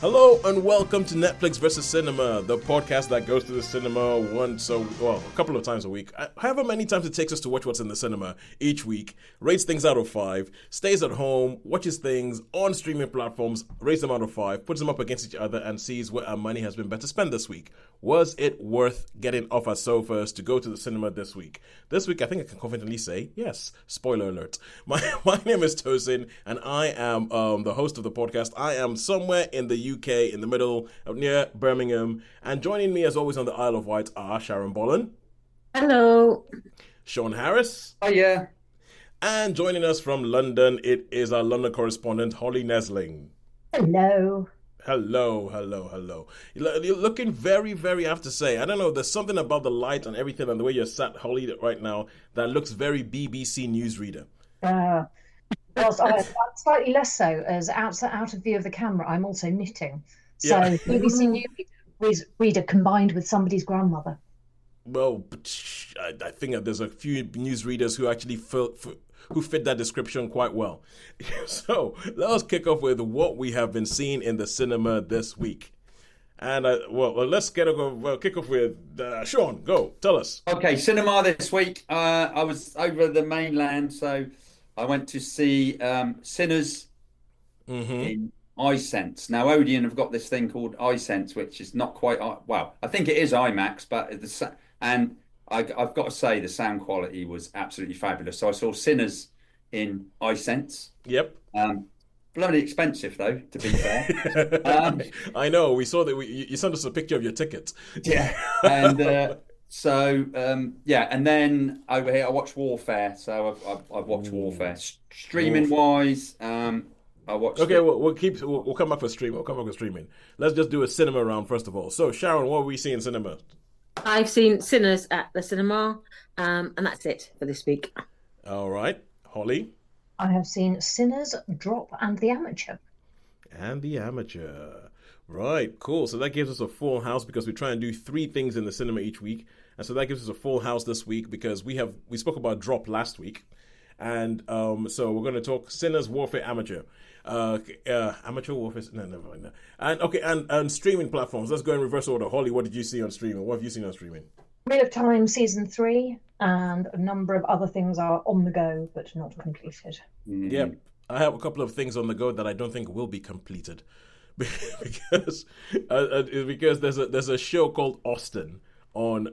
Hello and welcome to Netflix versus Cinema, the podcast that goes to the cinema a couple of times a week, however many times it takes us to watch what's in the cinema each week, rates things out of 5, stays at home, watches things on streaming platforms, rates them out of 5, puts them up against each other and sees where our money has been better spent this week. Was it worth getting off our sofas to go to the cinema this week? This week, I think I can confidently say yes. Spoiler alert. My name is Tosin, and I am the host of the podcast. I am somewhere in the UK, in the middle, near Birmingham. And joining me, as always, on the Isle of Wight are Sharon Bollen. Hello. Shaun Harris. Oh, yeah. And joining us from London, it is our London correspondent, Holly Nesling. Hello. Hello. You're looking very, very, I have to say, I don't know, there's something about the light and everything and the way you're sat, Holly, right now that looks very BBC newsreader. Well, I'm slightly less so, as out of view of the camera, I'm also knitting. So Yeah. BBC newsreader combined with somebody's grandmother. Well, I think that there's a few newsreaders who actually who fit that description quite well. So let's kick off with what we have been seeing in the cinema this week. And let's kick off with Shaun. Go, tell us. Okay, cinema this week. I was over the mainland, so I went to see Sinners in iSense. Now, Odeon have got this thing called iSense, which is not quite, well, I think it is IMAX, but I've got to say the sound quality was absolutely fabulous. So I saw Sinners in iSense. Yep. Bloody expensive though, to be fair. I know. We saw that you sent us a picture of your ticket. Yeah. And and then over here I watched Warfare. So I've watched Warfare. Streaming wise, I watched. Okay, we'll come back for streaming. We'll come back for streaming. Let's just do a cinema round first of all. So Sharon, what are we seeing in cinema? I've seen Sinners at the cinema, and that's it for this week. All right, Holly. I have seen Sinners, Drop, and The Amateur. And The Amateur. Right, cool. So that gives us a full house because we try and do 3 things in the cinema each week. And so that gives us a full house this week because we spoke about Drop last week. And so we're going to talk Sinners, Warfare, Amateur. Amateur Warfare, no, never mind that. And okay, and streaming platforms. Let's go in reverse order. Holly, what did you see on streaming? What have you seen on streaming? Wheel of Time Season 3, and a number of other things are on the go, but not completed. Yep. I have a couple of things on the go that I don't think will be completed. because there's a show called Austen on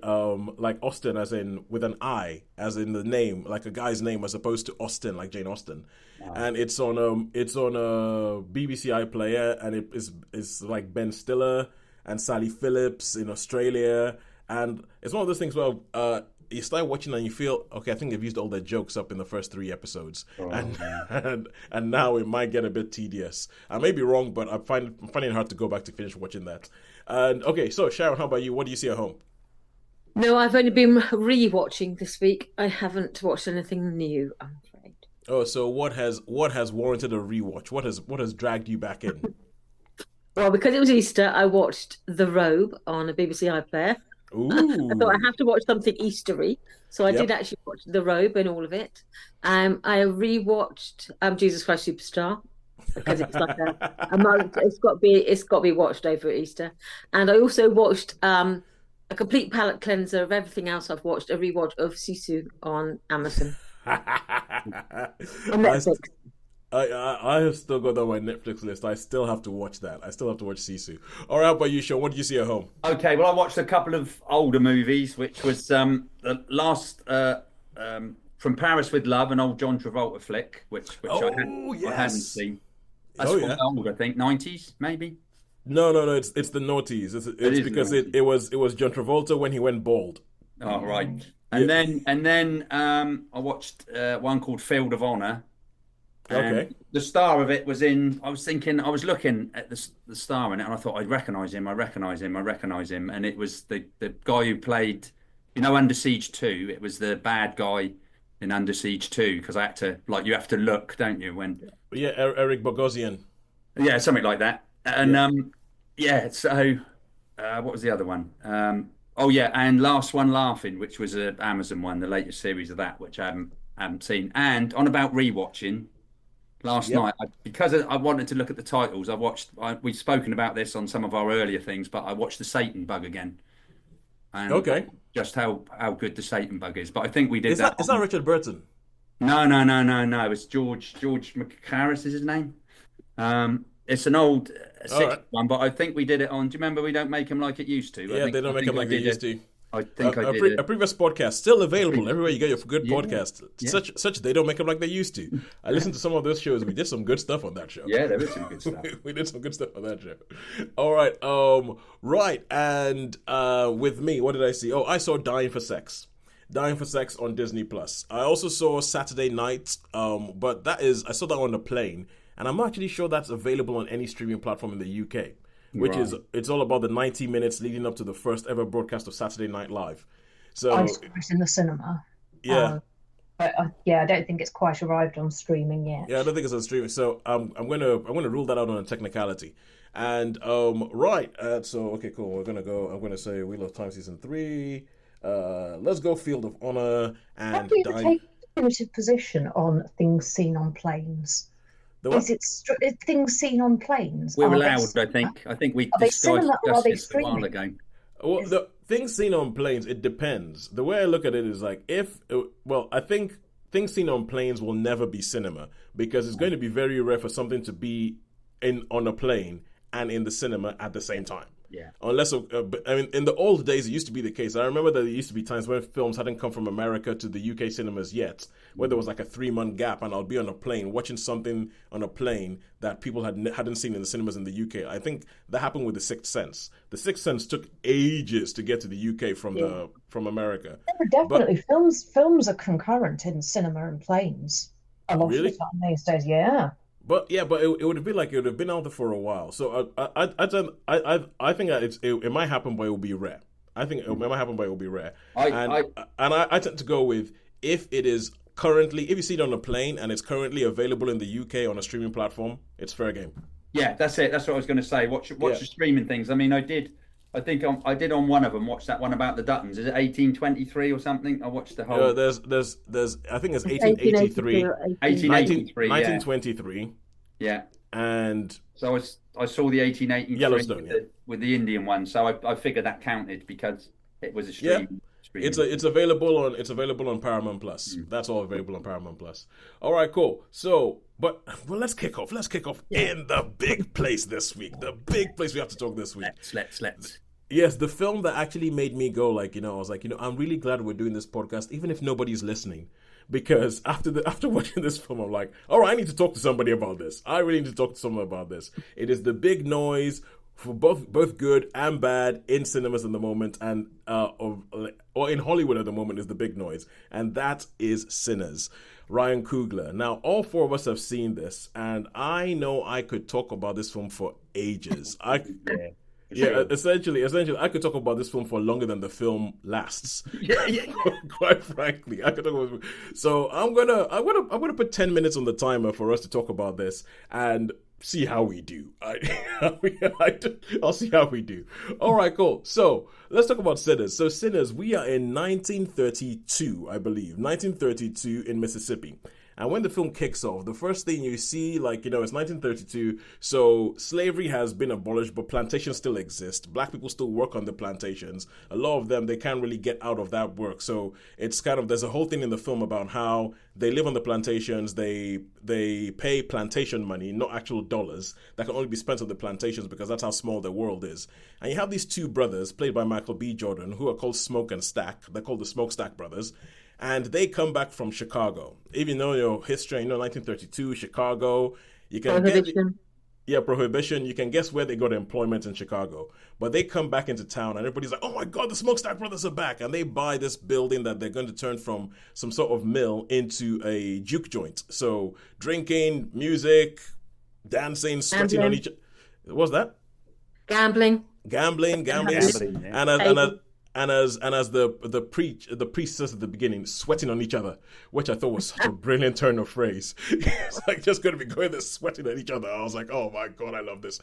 like Austen as in with an I as in the name, like a guy's name as opposed to Austen like Jane Austen. Wow. And it's on a BBC iPlayer, and it's like Ben Stiller and Sally Phillips in Australia, and it's one of those things where you start watching and you feel, okay, I think they've used all their jokes up in the first 3 episodes. And now it might get a bit tedious. I may be wrong, but I'm finding it hard to go back to finish watching that. And okay, so Sharon, how about you? What do you see at home? No, I've only been re-watching this week. I haven't watched anything new, I'm afraid. Oh, so what has warranted a rewatch? What has dragged you back in? Well, because it was Easter, I watched The Robe on a BBC iPlayer. Ooh. I thought I have to watch something Eastery, so I did actually watch The Robe and all of it. I rewatched Jesus Christ Superstar because it's like a month. It's got to be watched over Easter, and I also watched a complete palate cleanser of everything else I've watched. A rewatch of Sisu on Amazon. On Netflix. I have still got that on my Netflix list. I still have to watch that. I still have to watch Sisu. All right, how about you, Shaun? What did you see at home? Okay, well, I watched a couple of older movies, which was the last From Paris with Love, an old John Travolta flick, which I hadn't seen. That's quite old, I think, 90s maybe. No, it's the noughties. It's because it was John Travolta when he went bald. Oh, right. And then I watched one called Field of Honor. Okay. The star of it was in. I was looking at the star in it, and I thought I'd recognise him. And it was the guy who played, Under Siege 2. It was the bad guy in Under Siege 2 because I had to you have to look, don't you? Eric Bogosian. Yeah, something like that. And So what was the other one? And Last One Laughing, which was an Amazon one, the latest series of that, which I haven't seen. And on about rewatching. last night. Because I wanted to look at the titles, we've spoken about this on some of our earlier things, but I watched the Satan Bug again. And Okay. just how good the Satan Bug is. But I think we did Is that. that Richard Burton? No. It's George McCarris is his name. It's an old 60s one, but I think we did it on. Do you remember We Don't Make Them Like It Used to? Yeah, they don't make them like they used to. I think I did it. A previous podcast still available everywhere you get your good podcast. Such they don't make them like they used to. I listened to some of those shows. We did some good stuff on that show. Yeah, there is some good stuff. We did some good stuff on that show. All right, right, and with me, what did I see? Oh, I saw Dying for Sex. Dying for Sex on Disney Plus. I also saw Saturday Night, but I saw that on the plane, and I'm not actually sure that's available on any streaming platform in the UK. It's all about the 90 minutes leading up to the first ever broadcast of Saturday Night Live. So I saw it in the cinema. Yeah. But I don't think it's quite arrived on streaming yet. Yeah, I don't think it's on streaming. So I'm gonna rule that out on a technicality. And right. So okay, cool. I'm gonna say Wheel of Time season 3. Let's go Field of Honor and How do you take a definitive position on things seen on planes? Is it things seen on planes? We're allowed, I think. I think we discussed this a while ago. Well, the things seen on planes, it depends. The way I look at it is like I think things seen on planes will never be cinema because it's going to be very rare for something to be on a plane and in the cinema at the same time. Yeah. Unless, in the old days, it used to be the case. I remember that there used to be times when films hadn't come from America to the UK cinemas yet, where there was like a 3-month gap, and I'll be on a plane watching something on a plane that people hadn't seen in the cinemas in the UK. I think that happened with The Sixth Sense. The Sixth Sense took ages to get to the UK from America. Definitely, films are concurrent in cinema and planes a lot of the time these days. Yeah. But it would have been like it would have been out there for a while. So I think it might happen, but it will be rare. I think it might happen, but it will be rare. I tend to go with if you see it on a plane and it's currently available in the UK on a streaming platform, it's fair game. Yeah, that's it. That's what I was going to say. Watch the streaming things. I mean, I did on one of them watch that one about the Duttons. Is it 1823 or something? I watched the whole. There's I think it's 1883, 1923. Yeah. And so I saw the 1883 Yellowstone with the Indian one. So I figured that counted because it was a stream. Yeah. It's available on Paramount Plus. That's all available on Paramount Plus. All right, cool. So, let's kick off. In the big place this week. The big place we have to talk this week. Let's. Yes, the film that actually made me go I was like, I'm really glad we're doing this podcast, even if nobody's listening. Because after watching this film, I'm like, all right, I need to talk to somebody about this. I really need to talk to someone about this. It is The Big Noise, for both good and bad in cinemas at the moment, and or in Hollywood at the moment, is The Big Noise, and that is Sinners. Ryan Coogler. Now, all four of us have seen this, and I know I could talk about this film for ages. Essentially, I could talk about this film for longer than the film lasts. Quite frankly, I could talk about. So I'm gonna put 10 minutes on the timer for us to talk about this and see how we do. I'll see how we do. All right, cool. So let's talk about Sinners. So Sinners, we are in 1932, I believe, 1932 in Mississippi. And when the film kicks off, the first thing you see, it's 1932, so slavery has been abolished, but plantations still exist. Black people still work on the plantations. A lot of them, they can't really get out of that work. So it's there's a whole thing in the film about how they live on the plantations, they pay plantation money, not actual dollars, that can only be spent on the plantations because that's how small their world is. And you have these two brothers, played by Michael B. Jordan, who are called Smoke and Stack. They're called the Smokestack Brothers. And they come back from Chicago. If you know your history, 1932, Chicago, you can Prohibition. Prohibition. You can guess where they got employment in Chicago. But they come back into town and everybody's like, oh my God, the Smokestack Brothers are back. And they buy this building that they're going to turn from some sort of mill into a juke joint. So drinking, music, dancing, sweating on each other. What's that? Gambling. And as the priestess at the beginning sweating on each other, which I thought was such a brilliant turn of phrase. It's like just going to be going there sweating at each other. I was like, oh my god, I love this.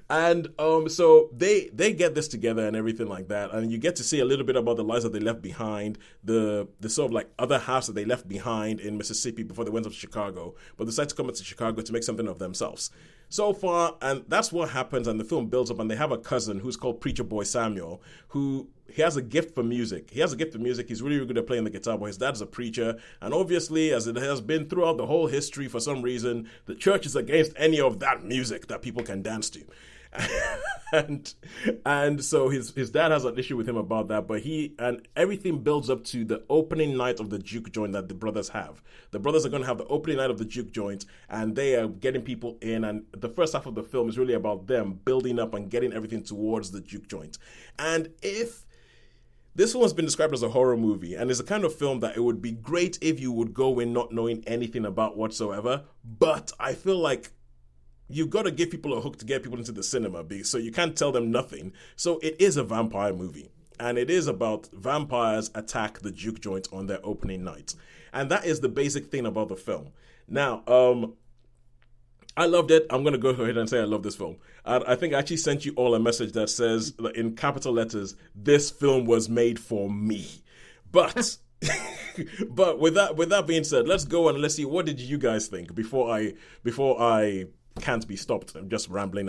And so they get this together and everything like that, and you get to see a little bit about the lives that they left behind, the sort of like other halves that they left behind in Mississippi before they went up to Chicago, but decided to come up to Chicago to make something of themselves. So far, and that's what happens, and the film builds up, and they have a cousin who's called Preacher Boy Samuel, who he has a gift for music. He's really, really good at playing the guitar, but his dad's a preacher, and obviously, as it has been throughout the whole history, for some reason, the church is against any of that music that people can dance to. and so his dad has an issue with him about that, but everything builds up to the opening night of the juke joint that the brothers have. The brothers are going to have the opening night of the juke joint, and they are getting people in, and the first half of the film is really about them building up and getting everything towards the juke joint. And if this one has been described as a horror movie, and it's a kind of film that it would be great if you would go in not knowing anything about whatsoever, but I feel like you've got to give people a hook to get people into the cinema, so you can't tell them nothing. So it is a vampire movie, and it is about vampires attack the juke joint on their opening night. And that is the basic thing about the film. Now, I loved it. I'm going to go ahead and say I love this film. I think I actually sent you all a message that says, in capital letters, this film was made for me. But but with that being said, let's go and let's see, what did you guys think before I can't be stopped. I'm just rambling.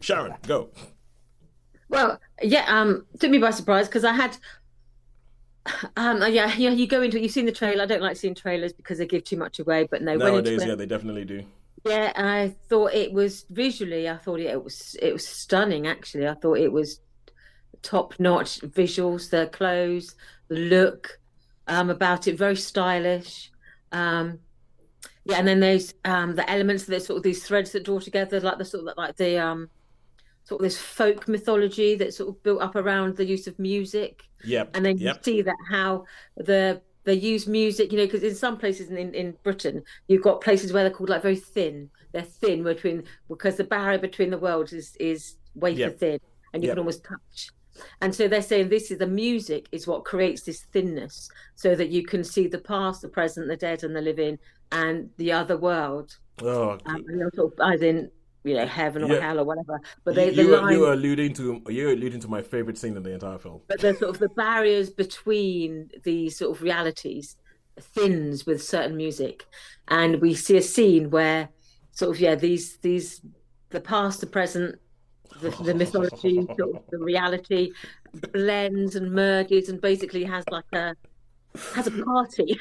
Sharon, go. Well, yeah, took me by surprise because I had, you go into it, you've seen the trailer. I don't like seeing trailers because they give too much away, but no. Nowadays, yeah, they definitely do. Yeah, I thought it was visually, I thought it was stunning, actually. I thought it was top-notch visuals, the clothes, the look, about it, very stylish. Yeah, and then there's the elements that sort of these threads that draw together, like the sort of sort of this folk mythology that's sort of built up around the use of music. Yep. And then you see that how they use music, because in some places in Britain, you've got places where they're called like very thin. They're thin because the barrier between the worlds is wafer thin, and you can almost touch. And so they're saying the music is what creates this thinness, so that you can see the past, the present, the dead, and the living, and the other world. Oh, and sort of, as in, heaven or hell or whatever. But you're alluding to my favorite scene in the entire film. But the sort of the barriers between these sort of realities thins with certain music, and we see a scene where sort of the past, the present, the mythology, sort of the reality blends and merges, and basically has a party.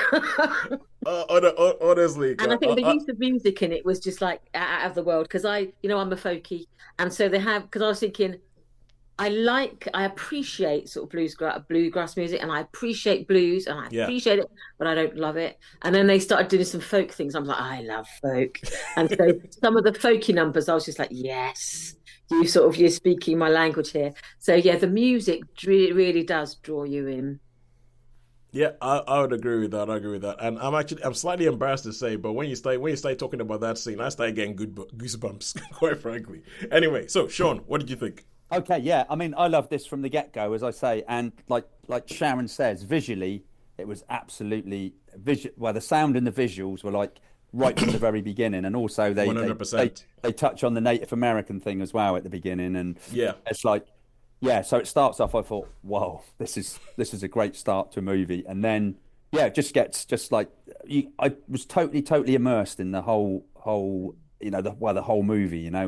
Honestly, and I think the use of music in it was just like out of the world, because I'm a folkie, and so because I was thinking, I appreciate sort of bluegrass music, and I appreciate blues, and I appreciate it, but I don't love it. And then they started doing some folk things. I'm like, I love folk, and so some of the folky numbers, I was just like, yes, you're speaking my language here. So yeah, the music really does draw you in. Yeah, I would agree with that. And I'm slightly embarrassed to say, but when you start talking about that scene, I start getting goosebumps, quite frankly. Anyway, so Shaun, what did you think? Okay, yeah, I mean, I love this from the get-go, as I say, and like Sharon says, visually, it was absolutely well, the sound and the visuals were like right from the very beginning, and also they 100%. They touch on the Native American thing as well at the beginning, and it's like. Yeah, so it starts off. I thought, "Whoa, this is a great start to a movie," and then it just gets like I was totally immersed in the whole the whole movie, and I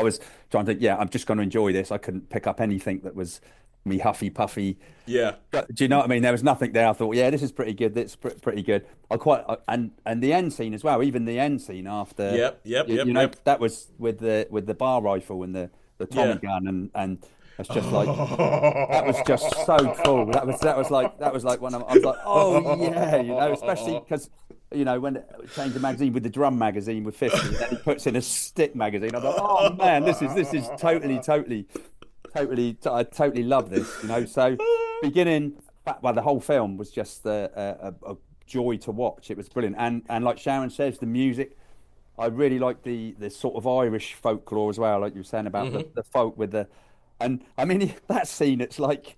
was trying to I'm just going to enjoy this. I couldn't pick up anything that was me huffy puffy. Yeah, but, do you know what I mean? There was nothing there. I thought, this is pretty good. That's pretty good. And the end scene as well. Even the end scene after. Yep. That was with the bar rifle and the Tommy gun and. It's just like that was just so cool. That was like when I was like, oh yeah, especially because when change the magazine with the drum magazine with 50, and then he puts in a stick magazine. I'm like, oh man, this is totally. I totally love this. So beginning, the whole film was just a joy to watch. It was brilliant, and like Sharon says, the music. I really like the sort of Irish folklore as well, like you were saying about the folk with the. And I mean, that scene, it's like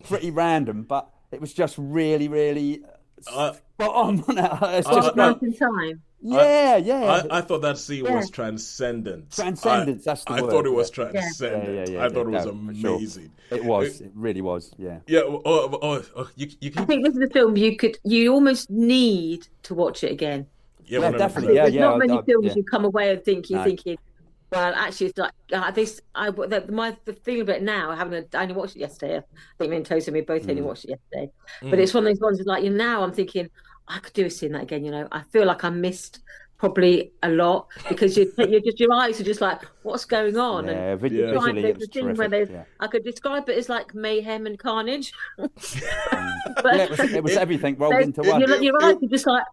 pretty random, but it was just really, really spot on. It's Was just it Mountain Time? yeah. I thought that scene was transcendent. Transcendence, that's the I word. thought it was transcendent. Yeah, I thought it was sure. amazing. It was. It really was. Yeah. Yeah. You I think this is a film you almost need to watch it again. Yeah, Yeah, 100%. definitely. There's not many films you come away and you're No. thinking, well, actually, it's like the feeling about it now. I only watched it yesterday. I think me and Tosin, we both only watched it yesterday. But it's one of those ones that, like, now I'm thinking I could do seeing that again. I feel like I missed probably a lot because your eyes are just like, what's going on? Yeah, And visually it was terrific. I could describe it as like mayhem and carnage. But it was everything rolled into one. Your eyes are just like.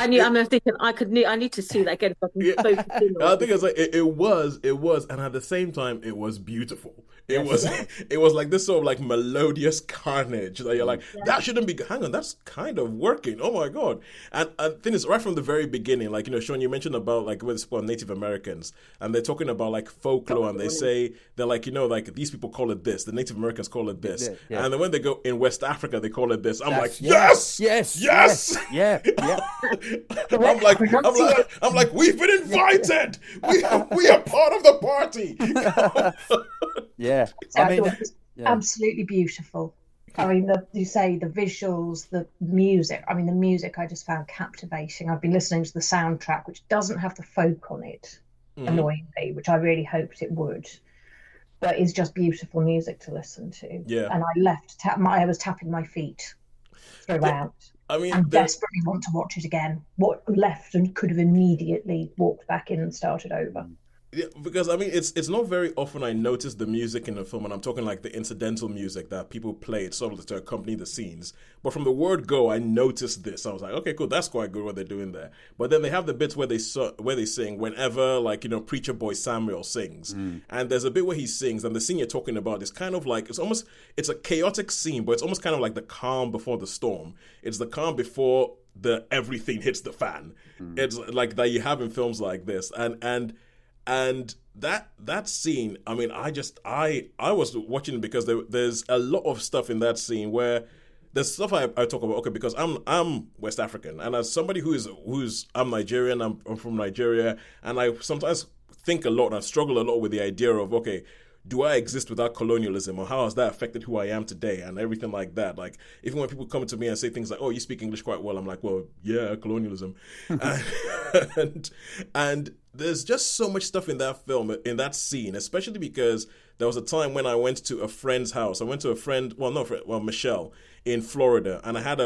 I'm thinking I need to see that again. So I can focus in on I think it's like it was, and at the same time, it was beautiful. It was like this sort of like melodious carnage that you're like, that shouldn't be. Hang on, that's kind of working. Oh my god! And I think it's right from the very beginning. Like, Shaun, you mentioned about like when it's about Native Americans, and they're talking about like folklore, and they say they're like, like these people call it this, the Native Americans call it this, and then when they go in West Africa, they call it this. I'm like, yes. Yeah. I'm like, we've been invited. We are part of the party. Yeah, So I thought it was absolutely beautiful. I mean, you say the visuals, the music. I mean, the music I just found captivating. I've been listening to the soundtrack, which doesn't have the folk on it, annoyingly, which I really hoped it would. But it's just beautiful music to listen to. Yeah. And I was tapping my feet throughout. I mean, I desperately want to watch it again. What left and could have immediately walked back in and started over. Yeah, because I mean, it's not very often I notice the music in a film, and I'm talking like the incidental music that people play. It's sort of to accompany the scenes. But from the word go, I noticed this. I was like, okay, cool, that's quite good what they're doing there. But then they have the bits where they sing whenever, like, Preacher Boy Samuel sings, and there's a bit where he sings, and the scene you're talking about is kind of like it's a chaotic scene, but it's almost kind of like the calm before the storm. It's the calm before the everything hits the fan. It's like that you have in films like this, and that scene, I mean, I was watching it because there's a lot of stuff in that scene where there's stuff I talk about, okay, because I'm West African, and as somebody I'm Nigerian, I'm from Nigeria, and I sometimes think a lot and I struggle a lot with the idea of, okay, do I exist without colonialism, or how has that affected who I am today and everything like that? Like, even when people come to me and say things like, oh, you speak English quite well, I'm like, well, yeah, colonialism. and there's just so much stuff in that film, in that scene, especially because there was a time when I went to a friend's house. I went to a friend, Michelle, in Florida, and I had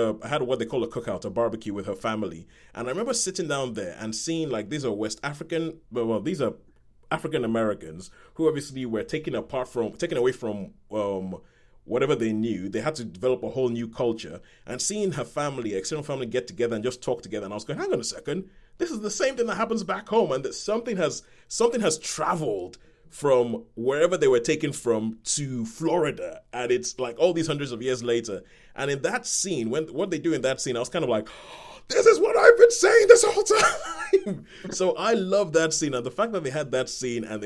what they call a cookout, a barbecue with her family. And I remember sitting down there and seeing, like, these are West African, these are African Americans who obviously were taken away from whatever they knew. They had to develop a whole new culture, and seeing her family, external family, get together and just talk together. And I was going, hang on a second, this is the same thing that happens back home, and that something has traveled from wherever they were taken from to Florida, and it's like all these hundreds of years later. And in that scene, what they do in that scene, I was kind of like, this is what I've been saying this whole time. So I love that scene, and the fact that they had that scene, and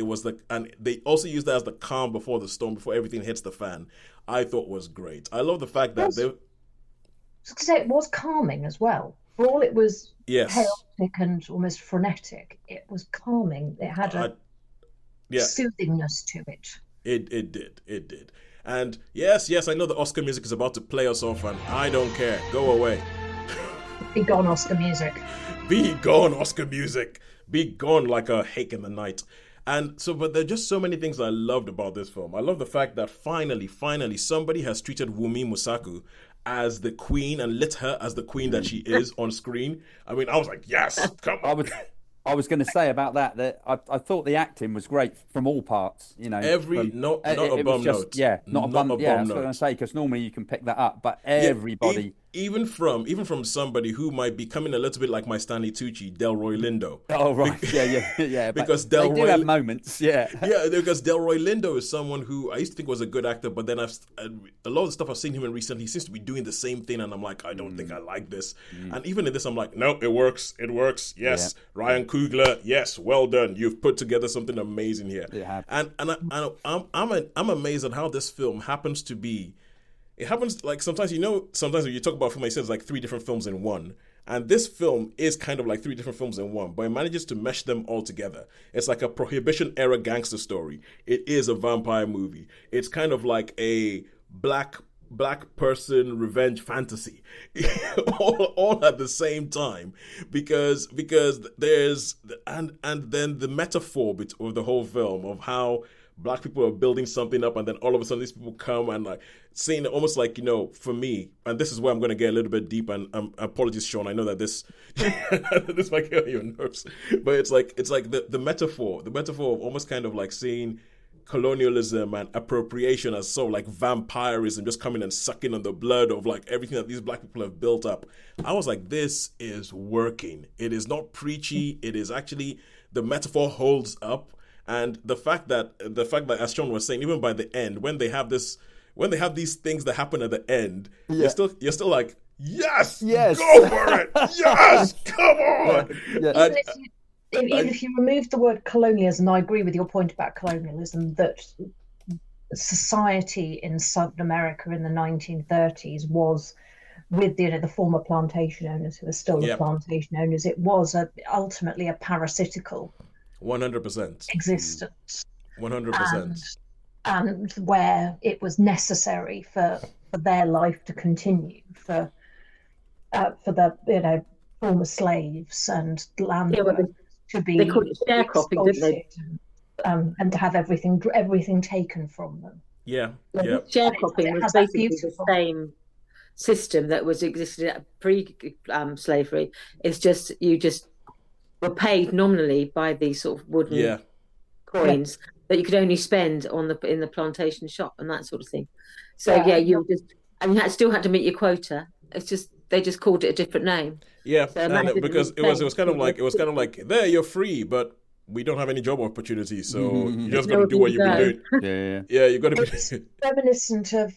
and they also used that as the calm before the storm, before everything hits the fan, I thought was great. I love the fact that it was calming as well. For all it was chaotic and almost frenetic, it was calming. It had a soothingness to it. It did. And yes, I know the Oscar music is about to play us off, and I don't care. Go away. Be gone, Oscar music. Be gone, Oscar music. Be gone like a hake in the night. And so, but there are just so many things I loved about this film. I love the fact that finally, somebody has treated Wumi Musaku as the queen and lit her as the queen that she is on screen. I mean, I was like, yes, come on. I was going to say about that I thought the acting was great from all parts. Not a bum note. Yeah, not a bum note. Yeah, that's what I'm going to say, because normally you can pick that up, but everybody. Even from somebody who might be coming a little bit like my Stanley Tucci, Delroy Lindo. Oh right, yeah. Because they do have moments, yeah. Yeah, because Delroy Lindo is someone who I used to think was a good actor, but then a lot of the stuff I've seen him in recently, he seems to be doing the same thing, and I'm like, I don't think I like this. And even in this, I'm like, no, it works. Yes, yeah. Ryan Coogler, yes, well done. You've put together something amazing here. And I'm amazed at how this film happens to be it happens like sometimes sometimes when you talk about film, it says like 3 different films in one. And this film is kind of like 3 different films in one, but it manages to mesh them all together. It's like a Prohibition era gangster story. It is a vampire movie. It's kind of like a black person revenge fantasy, all at the same time, because there's and then the metaphor of the whole film of how black people are building something up, and then all of a sudden these people come and like saying almost like, for me, and this is where I'm going to get a little bit deep, and apologies, Shaun, I know that this this might get on your nerves, but it's like the metaphor of almost kind of like seeing colonialism and appropriation as so like vampirism, just coming and sucking on the blood of like everything that these black people have built up. I was like, this is working. It is not preachy. It is actually, the metaphor holds up. And the fact that as Shaun was saying, even by the end, when they have these things that happen at the end, you're still like, yes, go for it, yes, come on. Yeah. Even if you remove the word colonialism, I agree with your point about colonialism, that society in Southern America in the 1930s was, with the former plantation owners who are still the plantation owners, it was ultimately a parasitical 100% existence. 100%. And where it was necessary for their life to continue, for the former slaves and land to be, they called it sharecropping, didn't they? And to have everything taken from them. Yeah. Sharecropping was basically the same system that was existed pre-slavery. It's just you just were paid nominally by these sort of wooden coins that you could only spend in the plantation shop and that sort of thing. So you still had to meet your quota. It's just they just called it a different name. Yeah, and because it was kind of like there, you're free, but we don't have any job opportunities, so you just got to do what you've been doing. Yeah, you got to be reminiscent of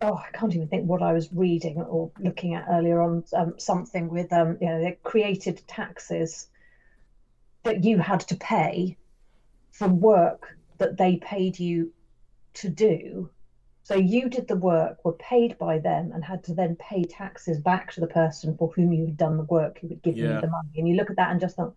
I can't even think what I was reading or looking at earlier on, something with they created taxes that you had to pay for work that they paid you to do. So you did the work, were paid by them, and had to then pay taxes back to the person for whom you had done the work, who had given you the money. And you look at that and just think,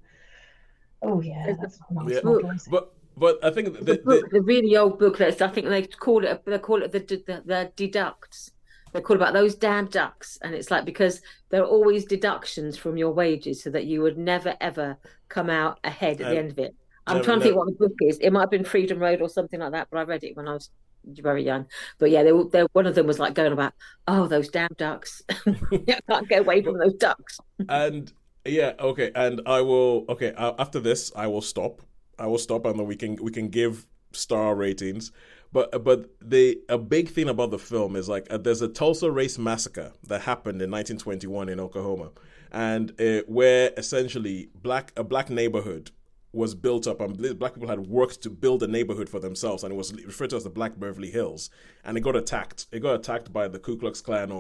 oh yeah, that's not nice model, is it? But I think the really old booklets, I think they call it the deducts. They call about those damn ducks, and it's like because there are always deductions from your wages, so that you would never ever come out ahead at the end of it. I'm trying to think what the book is. It might have been Freedom Road or something like that, but I read it when I was very young. But yeah, they one of them was like going about, oh, those damn ducks. I can't get away from those ducks. And and I will after this I will stop, and then we can give star ratings. But a big thing about the film is like there's a Tulsa race massacre that happened in 1921 in Oklahoma, and where essentially a black neighborhood was built up, and black people had worked to build a neighborhood for themselves, and it was referred to as the Black Beverly Hills, and it got attacked. It got attacked by the Ku Klux Klan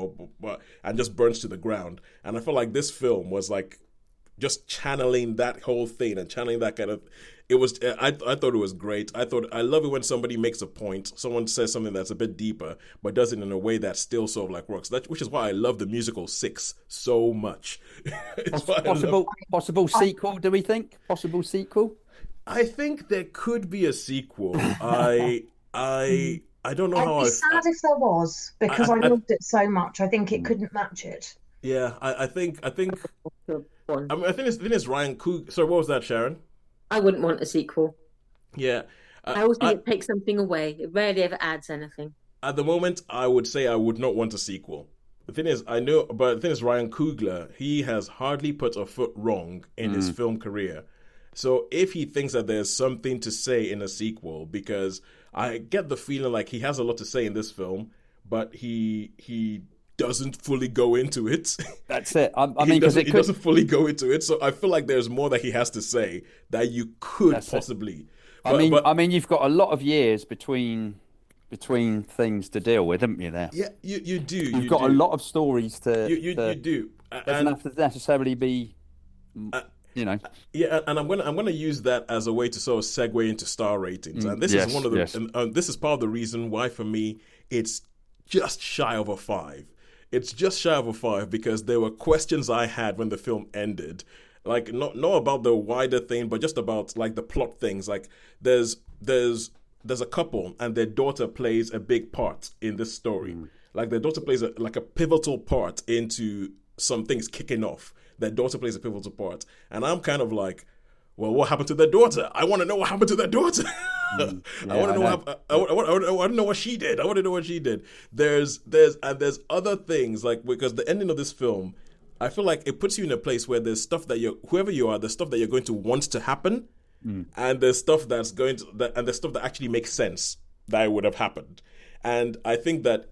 and just burnt to the ground. And I felt like this film was like just channeling that whole thing and channeling that kind of. It was. I thought it was great. I love it when somebody makes a point, someone says something that's a bit deeper, but does it in a way that still sort of like works. Which is why I love the musical 6 so much. Possible sequel? Do we think possible sequel? I think there could be a sequel. I don't know how. I'd be sad if there was, because I loved it so much. I think it couldn't match it. Yeah, I think. I think it's Ryan Coogler. Sorry, what was that, Sharon? I wouldn't want a sequel. Yeah. I always think it takes something away. It rarely ever adds anything. At the moment, I would say I would not want a sequel. The thing is, Ryan Coogler, he has hardly put a foot wrong in his film career. So if he thinks that there's something to say in a sequel, because I get the feeling like he has a lot to say in this film, but he doesn't fully go into it. That's it. He doesn't fully go into it. So I feel like there's more that he has to say that you could possibly. I mean, you've got a lot of years between things to deal with, haven't you? There. Yeah, you do. You've got a lot of stories to. You do. Doesn't have to necessarily be. Yeah, and I'm gonna use that as a way to sort of segue into star ratings, and this is one of the. And this is part of the reason why for me it's just shy of a 5. It's just shy of a 5 because there were questions I had when the film ended. Like, not about the wider thing, but just about, like, the plot things. Like, there's a couple and their daughter plays a big part in this story. Like, their daughter plays a pivotal part into some things kicking off. Their daughter plays a pivotal part. And I'm kind of like, well, what happened to their daughter? I want to know what happened to their daughter. I want to know. I want to know what she did. I want to know what she did. There's other things, like, because the ending of this film, I feel like it puts you in a place where there's stuff that whoever you are, there's stuff that you're going to want to happen, and there's stuff and there's stuff that actually makes sense that would have happened. And I think that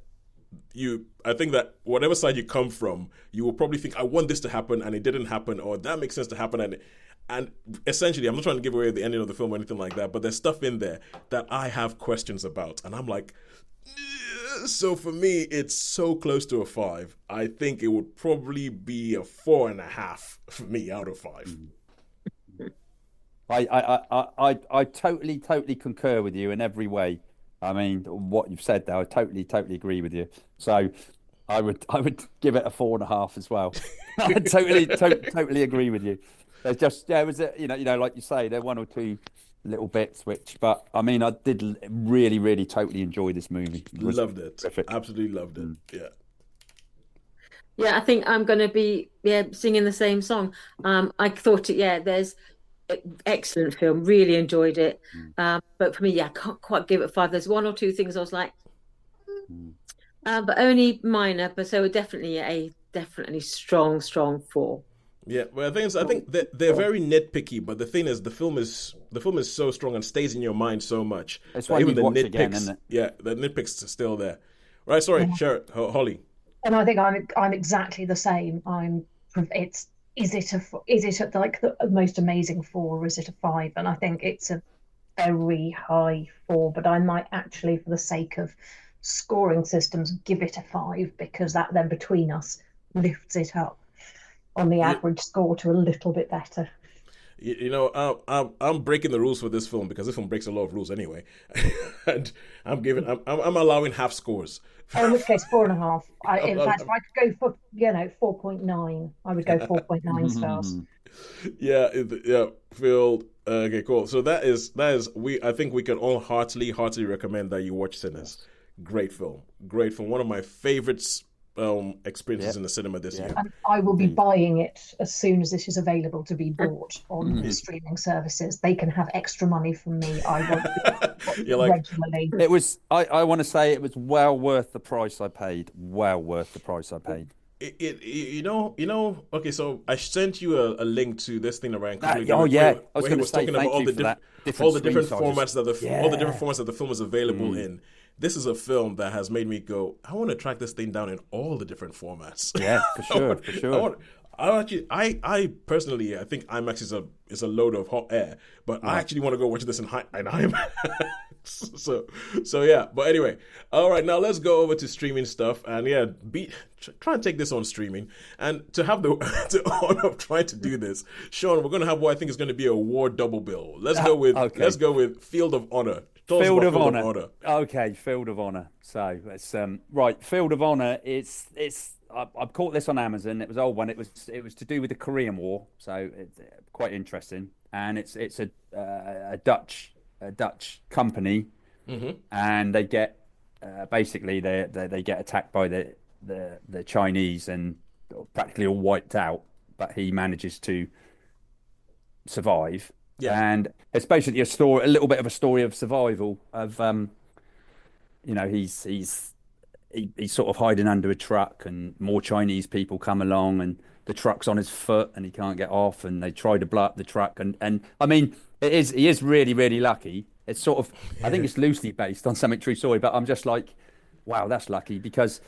whatever side you come from, you will probably think, I want this to happen, and it didn't happen, or that makes sense to happen, and essentially, I'm not trying to give away the ending of the film or anything like that, but there's stuff in there that I have questions about, and I'm like, so for me, it's so close to a 5. I think it would probably be a 4.5 for me out of 5. I totally concur with you in every way. I mean, what you've said there, I totally agree with you. So I would give it a 4.5 as well. I totally agree with you. There's just it was like you say, there are one or two little bits but I mean, I did really totally enjoy this movie. Loved it. Terrific. Absolutely loved it. Yeah, I think I'm going to be singing the same song. I thought there's excellent film, really enjoyed it, but for me, I can't quite give it a 5. There's one or two things I was like, but only minor, but so definitely strong 4. Yeah, well, I think that they're very nitpicky, but the thing is, the film is so strong and stays in your mind so much. That's why even the nitpicks, again, isn't it? Yeah, the nitpicks are still there. Right? Sorry, Sharon, Holly. And I think I'm exactly the same. Is it like the most amazing 4, or is it a 5? And I think it's a very high 4, but I might actually, for the sake of scoring systems, give it a 5, because that then between us lifts it up on the average score to a little bit better. I'm breaking the rules for this film because this film breaks a lot of rules anyway, and I'm allowing half scores. In which case, 4.5. In fact, if I could go for 4.9, I would go 4.9 stars. Yeah, Phil. Okay, cool. So that is I think we can all heartily recommend that you watch Sinners. Great film. One of my favorites. Experiences in the cinema this year. And I will be buying it as soon as this is available to be bought on the streaming services. They can have extra money from me. I won't be regularly. It was. I want to say it was well worth the price I paid. Well worth the price I paid. Okay, so I sent you a link to this thing around. I was going to say talking about all the different formats that the film was available in. This is a film that has made me go, I want to track this thing down in all the different formats. Yeah, for sure. I personally, I think IMAX is a load of hot air, but I actually want to go watch this in IMAX. So yeah. But anyway, all right. Now let's go over to streaming stuff, and try and take this on streaming. And to have the honor of trying to do this, Shaun, we're going to have what I think is going to be a war double bill. Let's go with Field of Honor. Field of Honor. Okay, Field of Honor. So it's right. Field of Honor. It's. I've caught this on Amazon. It was old one. It was to do with the Korean War. So it's quite interesting. And it's a Dutch company, and they get basically they get attacked by the Chinese and practically all wiped out. But he manages to survive. Yeah. And it's basically a little bit of a story of survival of, he's sort of hiding under a truck, and more Chinese people come along, and the truck's on his foot and he can't get off, and they try to blow up the truck. And I mean, he is really, really lucky. It's sort of, I think it's loosely based on something true story, but I'm just like, wow, that's lucky, because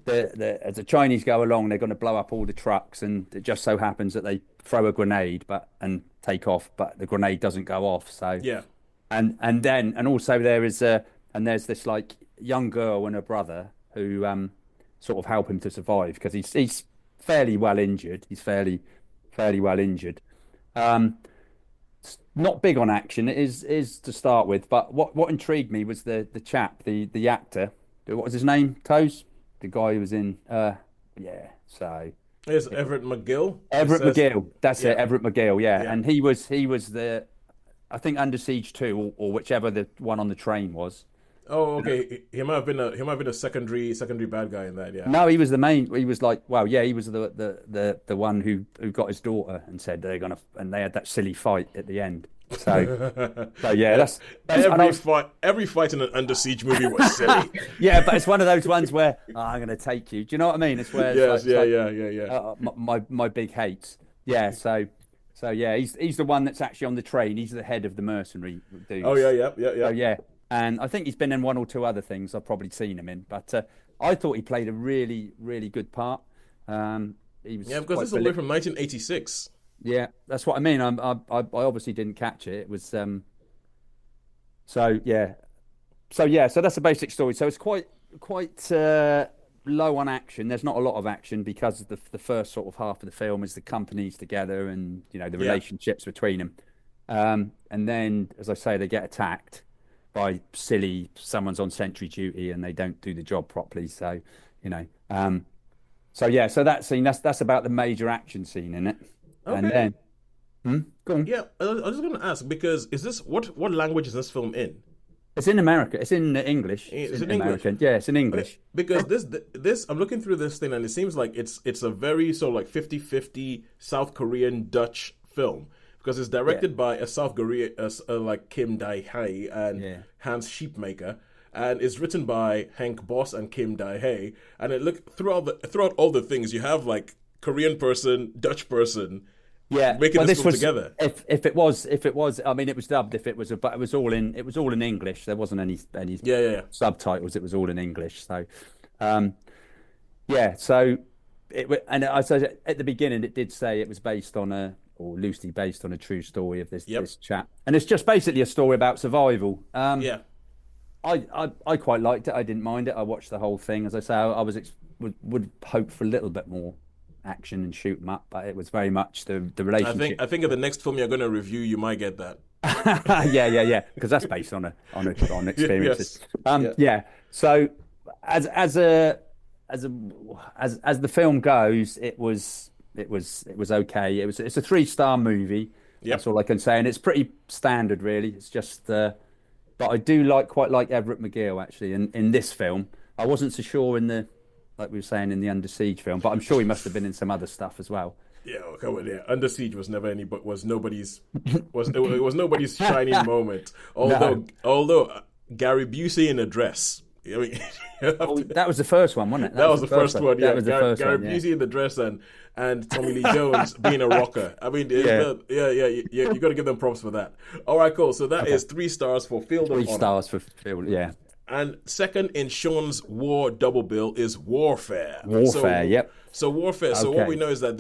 as the Chinese go along, they're going to blow up all the trucks, and it just so happens that they throw a grenade and take off, but the grenade doesn't go off. So yeah, and also there's this like young girl and her brother who sort of help him to survive, because he's fairly well injured. He's fairly well injured. Not big on action, it is to start with, but what intrigued me was the chap, the actor what was his name? Toes, the guy who was in. Yeah. So It's Everett McGill. Everett McGill. That's yeah. it. Everett McGill. Yeah. Yeah. And he was the, I think Under Siege 2 or whichever the one on the train was. Oh, okay. He might have been a secondary bad guy in that. Yeah. No, he was the main. He was like, well, yeah, he was the one who got his daughter and said they're gonna, and they had that silly fight at the end. So yeah, that's every fight in an Under Siege movie was silly. Yeah, but it's one of those ones where I'm gonna take you. Do you know what I mean? It's where my big hates. Yeah, so yeah, he's the one that's actually on the train. He's the head of the mercenary dudes. Oh yeah. So, yeah. And I think he's been in one or two other things I've probably seen him in. But I thought he played a really, really good part. He was because this is all the way from 1986. Yeah, that's what I mean. I obviously didn't catch it. It was so that's a basic story. So it's quite low on action. There's not a lot of action because the first sort of half of the film is the companies together and the relationships between them. And then, as I say, they get attacked by someone's on sentry duty and they don't do the job properly. So, so that scene, that's about the major action scene in it. Okay. And then, go on. Yeah, I was just going to ask, because is this, what language is this film in? It's in America. It's in English. It's in English. Yeah, it's in English. Because this I'm looking through this thing and it seems like it's a very sort of like 50-50 South Korean Dutch film. Because it's directed by a South Korean, like Kim Dae-hae and Hans Sheepmaker, and it's written by Henk Bos and Kim Dae-hae. And it throughout all the things you have like Korean person, Dutch person, making this film together. If it was, I mean, it was dubbed. But it was all in English. There wasn't any subtitles. It was all in English. So, So and I said at the beginning, it did say it was based on loosely based on a true story of this chap, and it's just basically a story about survival. I quite liked it. I didn't mind it. I watched the whole thing. As I say, I would hope for a little bit more action and shoot 'em up, but it was very much the relationship. I think in the next film you're going to review, you might get that. yeah, because that's based on experiences. So as the film goes, it was okay. It's a 3-star movie. Yep. That's all I can say, and it's pretty standard, really. It's just, but I do quite like Everett McGill actually. In this film, I wasn't so sure like we were saying in the Under Siege film, but I'm sure he must have been in some other stuff as well. Yeah, come on, yeah. Under Siege was never nobody's shining moment. Although Gary Busey in a dress. I mean, that was the first one, wasn't it? That was the first one. Yeah, that was the first Gary one, Busey in the dress and Tommy Lee Jones being a rocker. I mean, you got to give them props for that. All right, cool. So that is 3 stars for Field of Honor. 3 stars for Field, yeah. And second in Shaun's war double bill is Warfare. Yep. So Warfare. So what we know is that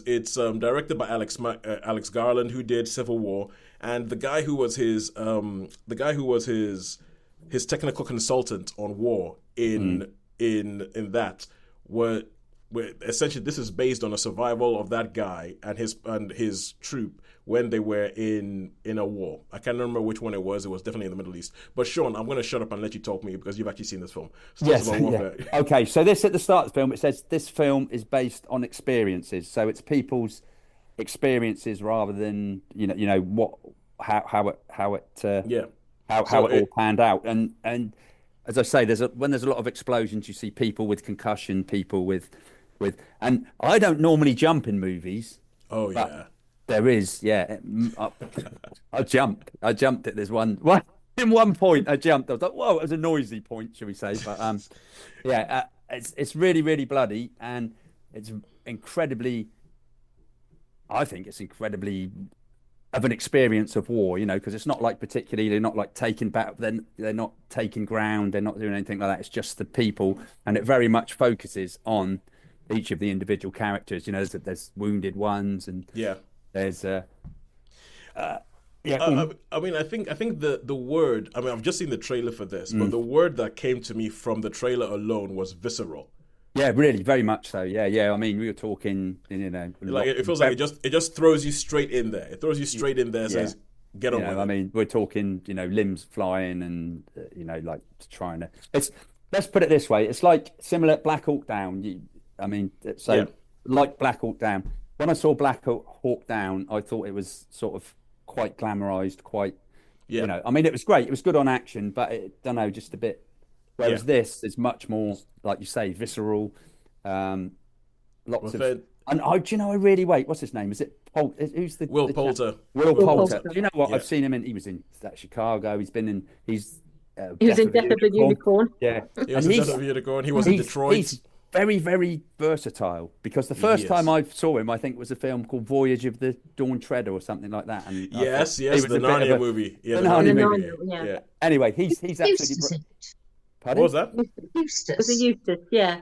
it's directed by Alex Garland, who did Civil War, and the guy who was his technical consultant on war in that were essentially, this is based on a survival of that guy and his troop when they were in a war. I can't remember which one it was. It was definitely in the Middle East. But Shaun, I'm going to shut up and let you talk me because you've actually seen this film. So yes. Okay. So this at the start of the film, it says this film is based on experiences. So it's people's experiences rather than how it all panned out. And as I say, when there's a lot of explosions, you see people with concussion, people with, and I don't normally jump in movies. Oh yeah, there is. Yeah, I jumped at this one. In one point, I jumped. I was like, whoa! It was a noisy point, shall we say? But it's really, really bloody, and it's incredibly. I think it's incredibly of an experience of war, because it's not like they're not like taking back, they're not taking ground, they're not doing anything like that. It's just the people, and it very much focuses on each of the individual characters. There's wounded ones, and there's I mean, I think the word. I mean, I've just seen the trailer for this, but the word that came to me from the trailer alone was visceral. Yeah, really, very much so. Yeah. I mean, we were talking, like it feels like it just throws you straight in there. It throws you straight in there. Says, get on with it. I mean, we're talking, limbs flying and like trying to. let's put it this way. It's like similar Black Hawk Down. Yeah. Like Black Hawk Down. When I saw Black Hawk Down, I thought it was sort of quite glamorized, quite, Yeah. I mean, it was great. It was good on action, but don't know, just a bit. Whereas this is much more, like you say, visceral. Lots of. And I really wait. What's his name? Is it who's the Will Poulter? Will Poulter. Do you know what? Yeah. I've seen him in. He was in Chicago. He was in Death of the Unicorn. Yeah, he was in Death of the Unicorn. He was in Detroit. He's very, very versatile. Because the first time I saw him, I think was a film called Voyage of the Dawn Treader or something like that. And yes, the Narnia movie. Yeah, the Narnia movie. Yeah. Anyway, he's absolutely. Pardon? What was that? Eustace. Was it Eustace? Yeah.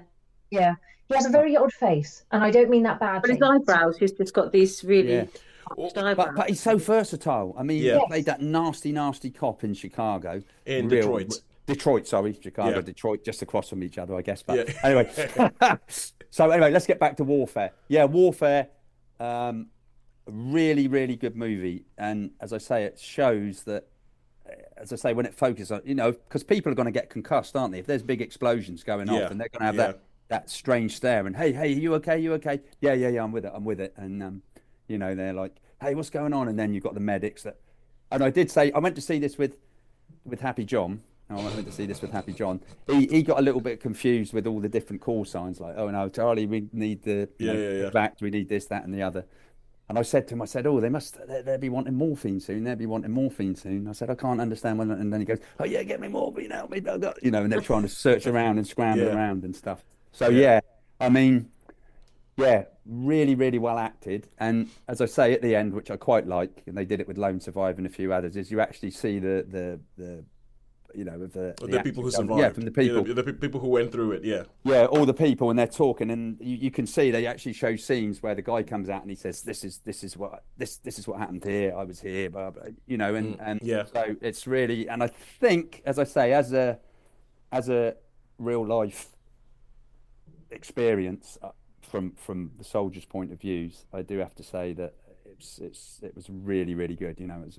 Yeah. He has a very odd face, and I don't mean that badly. But his eyebrows, he's just got these really eyebrows. But he's so versatile. I mean, he played that nasty, nasty cop in Chicago. Detroit. Chicago, Detroit, just across from each other, I guess. But anyway, let's get back to Warfare. Yeah, Warfare, really, really good movie. And as I say, it shows that, as I say, when it focuses on, because people are going to get concussed, aren't they? If there's big explosions going off, and they're going to have that strange stare and, hey, you okay? You okay? Yeah, I'm with it. And, they're like, hey, what's going on? And then you've got the medics and I did say, I went to see this with Happy John. He got a little bit confused with all the different call signs, like, oh no, Charlie, we need the vac, we need this, that, and the other. And I said to him, oh, they'll be wanting morphine soon. I said, I can't understand when. And then he goes, oh yeah, get me morphine, help me, and they're trying to search around and scramble around and stuff. So really, really well acted. And as I say at the end, which I quite like, and they did it with Lone Survivor and a few others, is you actually see the people who survived. From the people, the people who went through it. All the people, and they're talking, and you can see they actually show scenes where the guy comes out and he says, "This is what happened here. I was here, blah, blah," So it's really, and I think, as I say, as a real life experience from the soldiers' point of views, I do have to say that it was really, really good. It's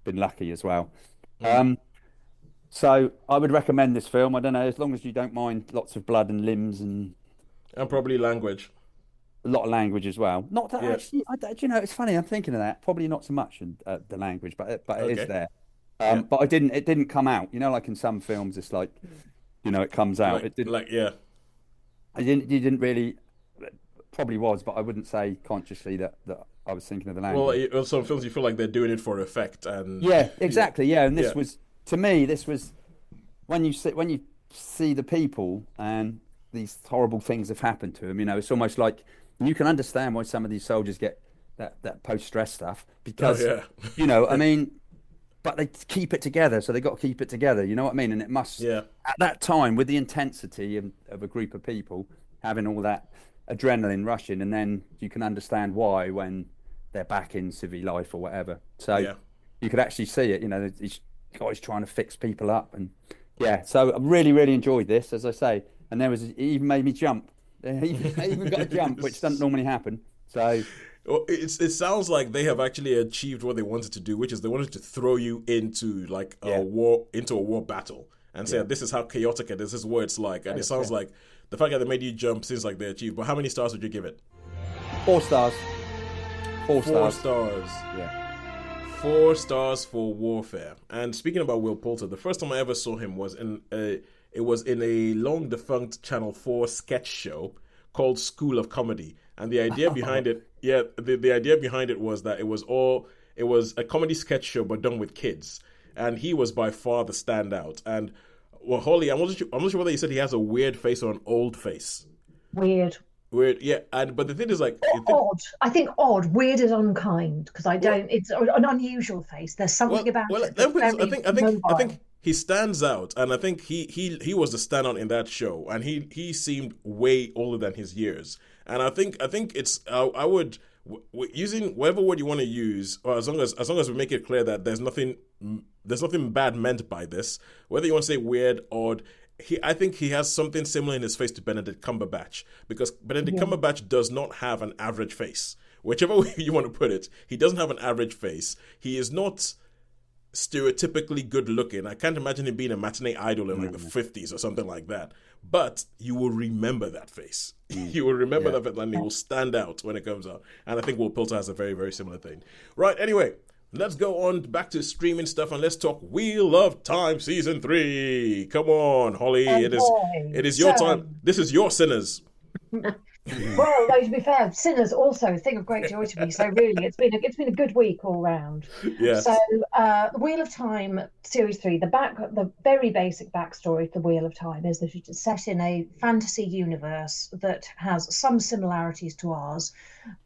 been lucky as well. So I would recommend this film. I don't know, as long as you don't mind lots of blood and limbs and probably language. A lot of language as well. Not that actually. It's funny. I'm thinking of that. Probably not so much in the language, but it is there. But it didn't come out. Like in some films, it's like, it comes out. It didn't. You didn't really. It probably was, but I wouldn't say consciously that I was thinking of the language. Well, some films you feel like they're doing it for effect, and exactly. Yeah, and this was. To me, this was when you see the people and these horrible things have happened to them. It's almost like you can understand why some of these soldiers get that post-stress stuff because I mean, but they keep it together, so they got to keep it together. You know what I mean? And it must at that time with the intensity of a group of people having all that adrenaline rushing, and then you can understand why when they're back in civil life or whatever. So you could actually see it. These guys trying to fix people up, and so I really, really enjoyed this, as I say. And it even made me jump. He even got a jump, which doesn't normally happen. So it sounds like they have actually achieved what they wanted to do, which is they wanted to throw you into like a war battle and say this is how chaotic it is. This is what it's like, and it sounds like the fact that they made you jump seems like they achieved. But how many stars would you give it? 4 stars. 4 stars. Yeah. 4 stars for Warfare. And speaking about Will Poulter, the first time I ever saw him was in a long defunct Channel 4 sketch show called School of Comedy. And the idea behind it, the idea behind it was that it was a comedy sketch show but done with kids. And he was by far the standout. And Holly, I'm not sure whether you said he has a weird face or an old face. Weird, yeah. But the thing is, like, odd. I think odd. Weird is unkind because I don't. It's an unusual face. There's something about it. I think he stands out, and I think he was the standout in that show, and he seemed way older than his years. And I think it's I would using whatever word you want to use, or as long as we make it clear that there's nothing bad meant by this, whether you want to say weird, odd. I think he has something similar in his face to Benedict Cumberbatch, because Benedict Cumberbatch does not have an average face. Whichever way you want to put it, he doesn't have an average face. He is not stereotypically good looking. I can't imagine him being a matinee idol in like the 50s or something like that. But you will remember that face. You will remember that face, and it will stand out when it comes out. And I think Will Poulter has a very, very similar thing. Right, anyway, let's go on back to streaming stuff and let's talk Wheel of Time Season 3. Come on, Holly. It is your time. This is your Sinners. Well, though, to be fair, Sinners also a thing of great joy to me. So really, it's been a good week all round. Yes. So, Wheel of Time Series 3, the very basic backstory for Wheel of Time is that it's set in a fantasy universe that has some similarities to ours,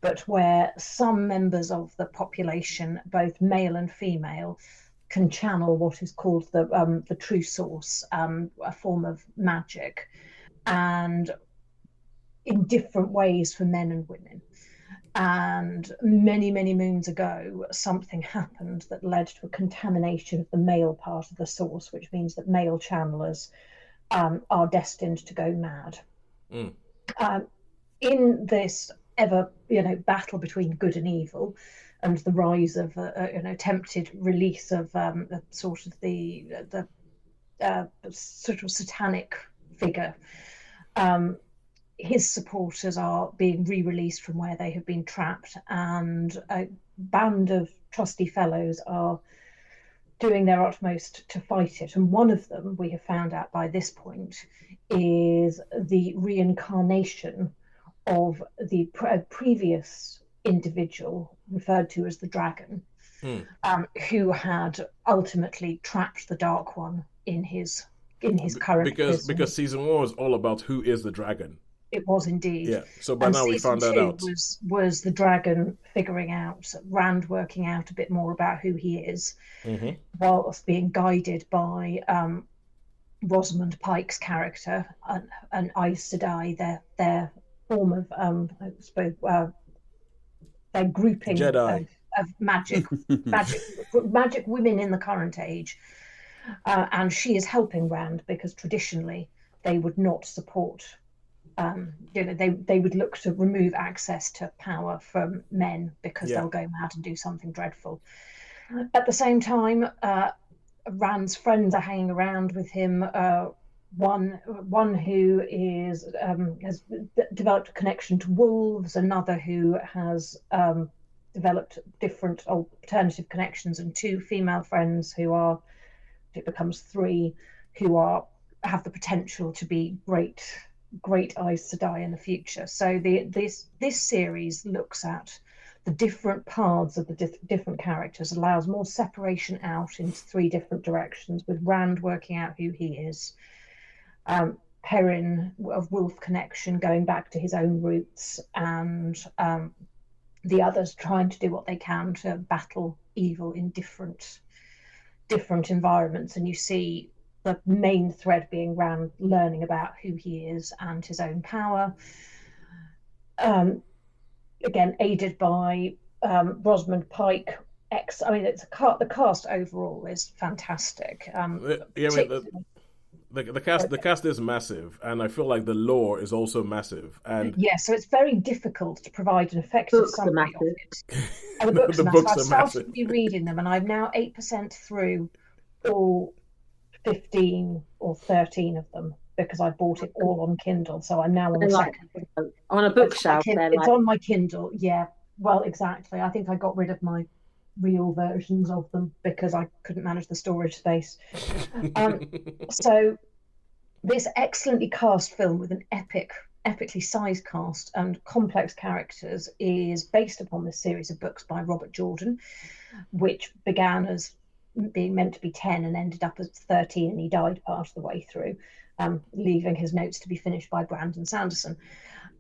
but where some members of the population, both male and female, can channel what is called the true source, a form of magic, and in different ways for men and women. And many, many moons ago, something happened that led to a contamination of the male part of the source, which means that male channelers are destined to go mad. In this ever, battle between good and evil, and the rise of an attempted release of sort of the sort of satanic figure, his supporters are being re-released from where they have been trapped, and a band of trusty fellows are doing their utmost to fight it. And one of them, we have found out by this point, is the reincarnation of the previous individual referred to as the dragon, who had ultimately trapped the Dark One in his current because season 1 was all about who is the dragon. It was indeed. Yeah. So by now we found that out. Was the dragon figuring out, Rand working out a bit more about who he is, whilst being guided by Rosamund Pike's character and Aes Sedai, their form of I suppose their grouping Jedi of magic women in the current age, and she is helping Rand because traditionally they would not support. They would look to remove access to power from men because they'll go mad and do something dreadful. At the same time, Rand's friends are hanging around with him. One who has developed a connection to wolves, another who has developed different alternative connections, and two female friends who are, it becomes three, who have the potential to be great Aes Sedai in the future. So this series looks at the different paths of the different characters, allows more separation out into three different directions, with Rand working out who he is, Perrin of Wolf connection going back to his own roots, and the others trying to do what they can to battle evil in different environments. And you see the main thread being Rand learning about who he is and his own power. Again, aided by Rosamund Pike. The cast overall is fantastic. The cast is massive, and I feel like the lore is also massive. And so it's very difficult to provide an effective summary of it. And the books are massive. I've started rereading them, and I'm now 8% through all 15 or 13 of them, because I bought it all on Kindle. So I'm now on the second. On a bookshelf. It's on my Kindle. Yeah, well, exactly. I think I got rid of my real versions of them because I couldn't manage the storage space. So this excellently cast film with an epically sized cast and complex characters is based upon this series of books by Robert Jordan, which began as being meant to be 10 and ended up as 13, and he died part of the way through, leaving his notes to be finished by Brandon Sanderson.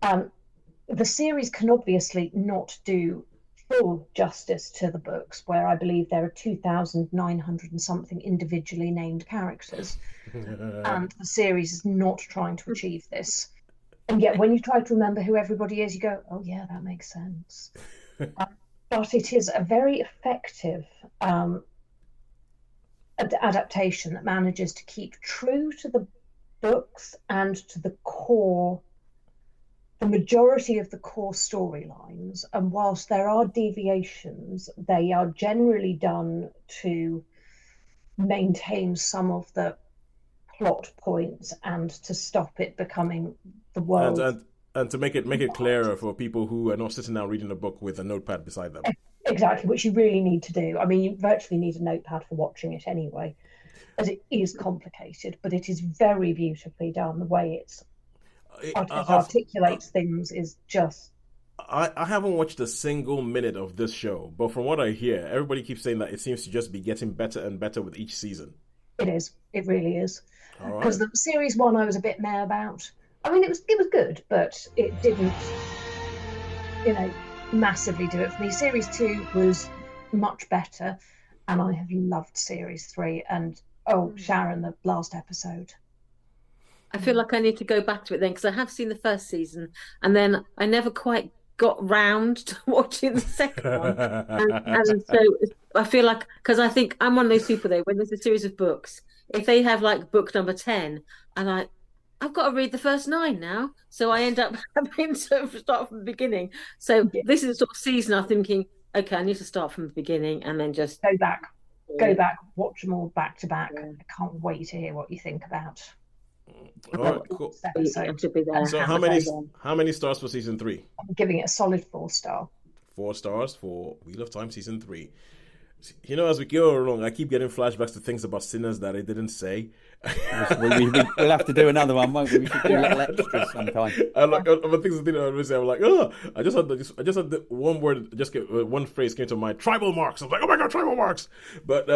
The series can obviously not do full justice to the books, where I believe there are 2,900 and something individually named characters, and the series is not trying to achieve this. And yet when you try to remember who everybody is, you go, oh yeah, that makes sense. But it is a very effective adaptation that manages to keep true to the books and to the majority of the core storylines. And whilst there are deviations, they are generally done to maintain some of the plot points and to stop it becoming the world. And to make it clearer for people who are not sitting down reading a book with a notepad beside them. Exactly, which you really need to do. I mean, you virtually need a notepad for watching it anyway, as it is complicated, but it is very beautifully done. The way it articulates things is just... I haven't watched a single minute of this show, but from what I hear, everybody keeps saying that it seems to just be getting better and better with each season. It is. It really is. Because the series 1 I was a bit meh about. I mean, it was good, but it didn't, massively do it for me. Series 2 was much better, and I have loved series 3. And Sharon, the last episode. I feel like I need to go back to it then, because I have seen the first season, and then I never quite got round to watching the second one. and so I feel like, because I think I'm one of those people though, when there's a series of books, if they have like book number 10, and I've got to read the first 9 now, so I end up having to start from the beginning. So this is the sort of season I'm thinking, okay, I need to start from the beginning and then just go back, watch them all back to back. I can't wait to hear what you think about. All right, cool. So how many stars for season 3? I'm giving it a solid 4-star. 4 stars for Wheel of Time season 3. As we go along, I keep getting flashbacks to things about Sinners that I didn't say. We'll have to do another one, won't we? We should do a little extra sometime. Things I'm like, I just had the one word, one phrase came to mind. Tribal marks. I was like, oh my god, tribal marks. But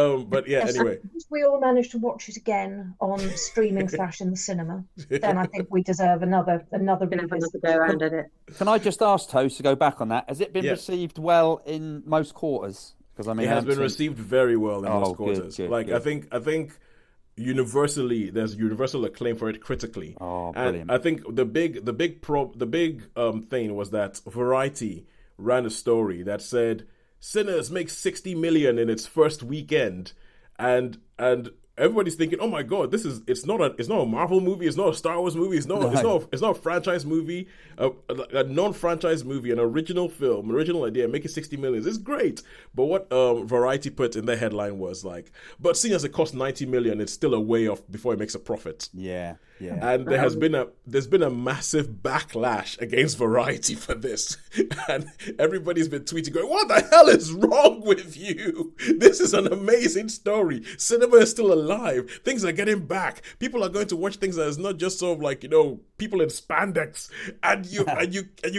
yeah. Anyway, if we all managed to watch it again on streaming / in the cinema, then I think we deserve another revisit. Go around at it. Can I just ask Toast to go back on that? Has it been received well in most quarters? Because I mean, it has been received very well in most quarters. Good. I think universally, there's universal acclaim for it critically. Oh, brilliant! And I think the big thing was that Variety ran a story that said Sinners makes 60 million in its first weekend, and everybody's thinking, oh my god, it's not a Marvel movie, it's not a Star Wars movie, it's not a franchise movie, a non-franchise movie, an original film, original idea, making 60 million. It's great. But what Variety put in their headline was like, but seeing as it costs 90 million, it's still a way off before it makes a profit. Yeah. And there's been a massive backlash against Variety for this, and everybody's been tweeting going, "What the hell is wrong with you? This is an amazing story. Cinema is still alive. Things are getting back. People are going to watch things that is not just sort of like people in spandex, and you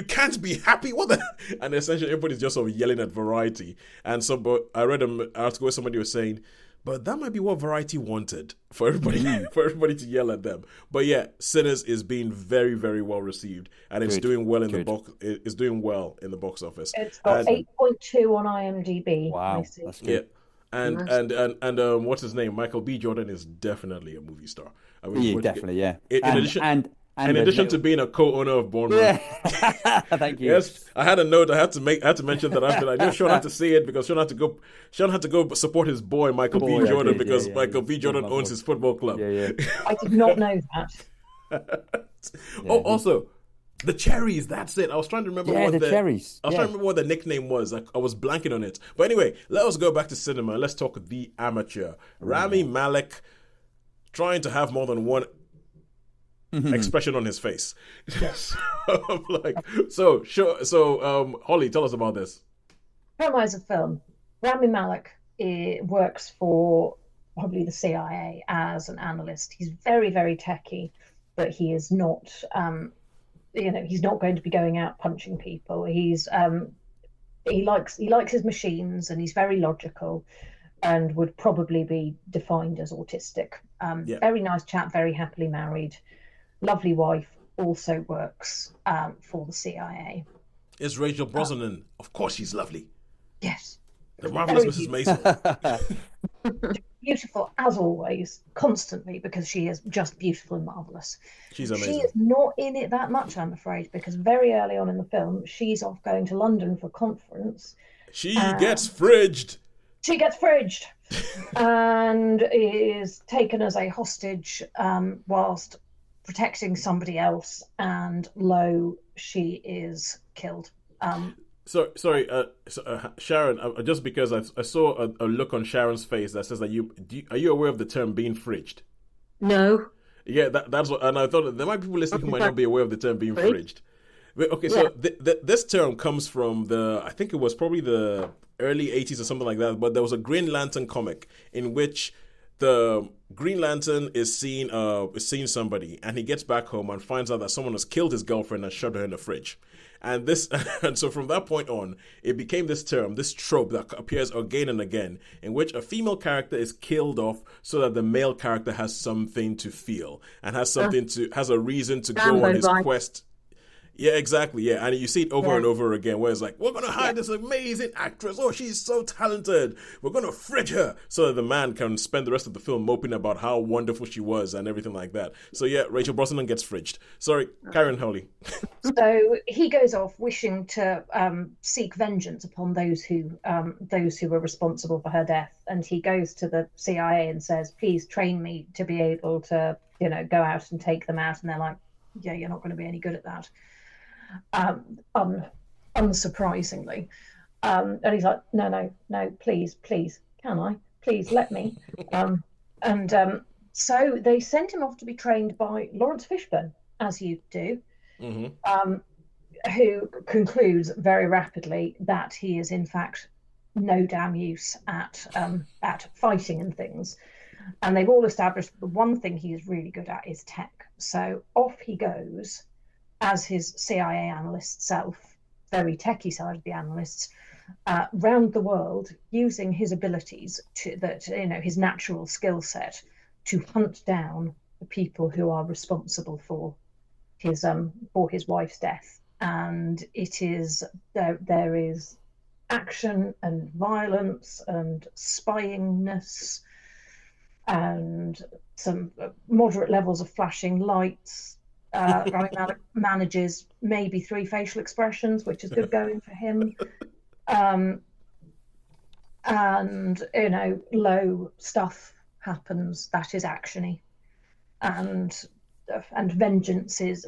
can't be happy. What the?" And essentially, everybody's just sort of yelling at Variety. And but I read an article where somebody was saying, but that might be what Variety wanted, for everybody to yell at them. But yeah, Sinners is being very, very well received, and it's doing well in the box. It's doing well in the box office. It's got 8.2 on IMDb. Wow, that's good. Yeah. And what's his name? Michael B. Jordan is definitely a movie star. I mean, definitely, yeah. In addition to being a co-owner of Bournemouth. Yeah. Thank you. Yes, I had a note I had to mention that I knew Shaun had to see it because Shaun had to go support his boy Michael B. Jordan because Michael B. Jordan owns his football club. Yeah. I did not know that. Also, the Cherries, that's it. I was trying to remember Cherries. I was trying to remember what the nickname was. I was blanking on it. But anyway, let us go back to cinema. Let's talk The Amateur. Rami Malek trying to have more than one expression on his face. Yes. Holly, tell us about this. Premise of film. Rami Malek works for probably the CIA as an analyst. He's very, very techy, but he is not, he's not going to be going out punching people. He likes his machines, and he's very logical, and would probably be defined as autistic. Very nice chap, very happily married. Lovely wife, also works for the CIA. Is Rachel Brosnahan? Of course, she's lovely. Yes. The marvelous Mrs. Mason. Beautiful as always, constantly, because she is just beautiful and marvelous. She's amazing. She is not in it that much, I'm afraid, because very early on in the film, she's off going to London for a conference. She gets fridged. She gets fridged and is taken as a hostage whilst protecting somebody else, and lo, she is killed. Sorry, Sharon. Just because I saw a look on Sharon's face that says that are you aware of the term being fridged? No. Yeah, that's what, and I thought that there might be people listening who might not be aware of the term being fridged. Okay, so this term comes from I think it was probably the early 80s or something like that, but there was a Green Lantern comic in which the Green Lantern is seeing somebody, and he gets back home and finds out that someone has killed his girlfriend and shoved her in the fridge. And so from that point on, it became this term, this trope that appears again and again, in which a female character is killed off so that the male character has something to feel and has a reason to go on his quest. Yeah, exactly. Yeah, and you see it over and over again, where it's like, we're gonna hire this amazing actress. Oh, she's so talented. We're gonna fridge her, so that the man can spend the rest of the film moping about how wonderful she was and everything like that. So yeah, Rachel Brosnahan gets fridged. Sorry, Karen Holly. So he goes off wishing to seek vengeance upon those who were responsible for her death, and he goes to the CIA and says, "Please train me to be able to, go out and take them out." And they're like, "Yeah, you're not going to be any good at that." Unsurprisingly, and he's like, no, please, can I, please let me, so they sent him off to be trained by Lawrence Fishburne, as you do, who concludes very rapidly that he is in fact no damn use at fighting and things, and they've all established the one thing he is really good at is tech. So off he goes as his CIA analyst self, very techie side of the analysts, round the world, using his abilities his natural skill set to hunt down the people who are responsible for his wife's death. And it is there is action and violence and spyingness and some moderate levels of flashing lights. Rami Malek manages maybe 3 facial expressions, which is good going for him. And low stuff happens that is actiony, and vengeance is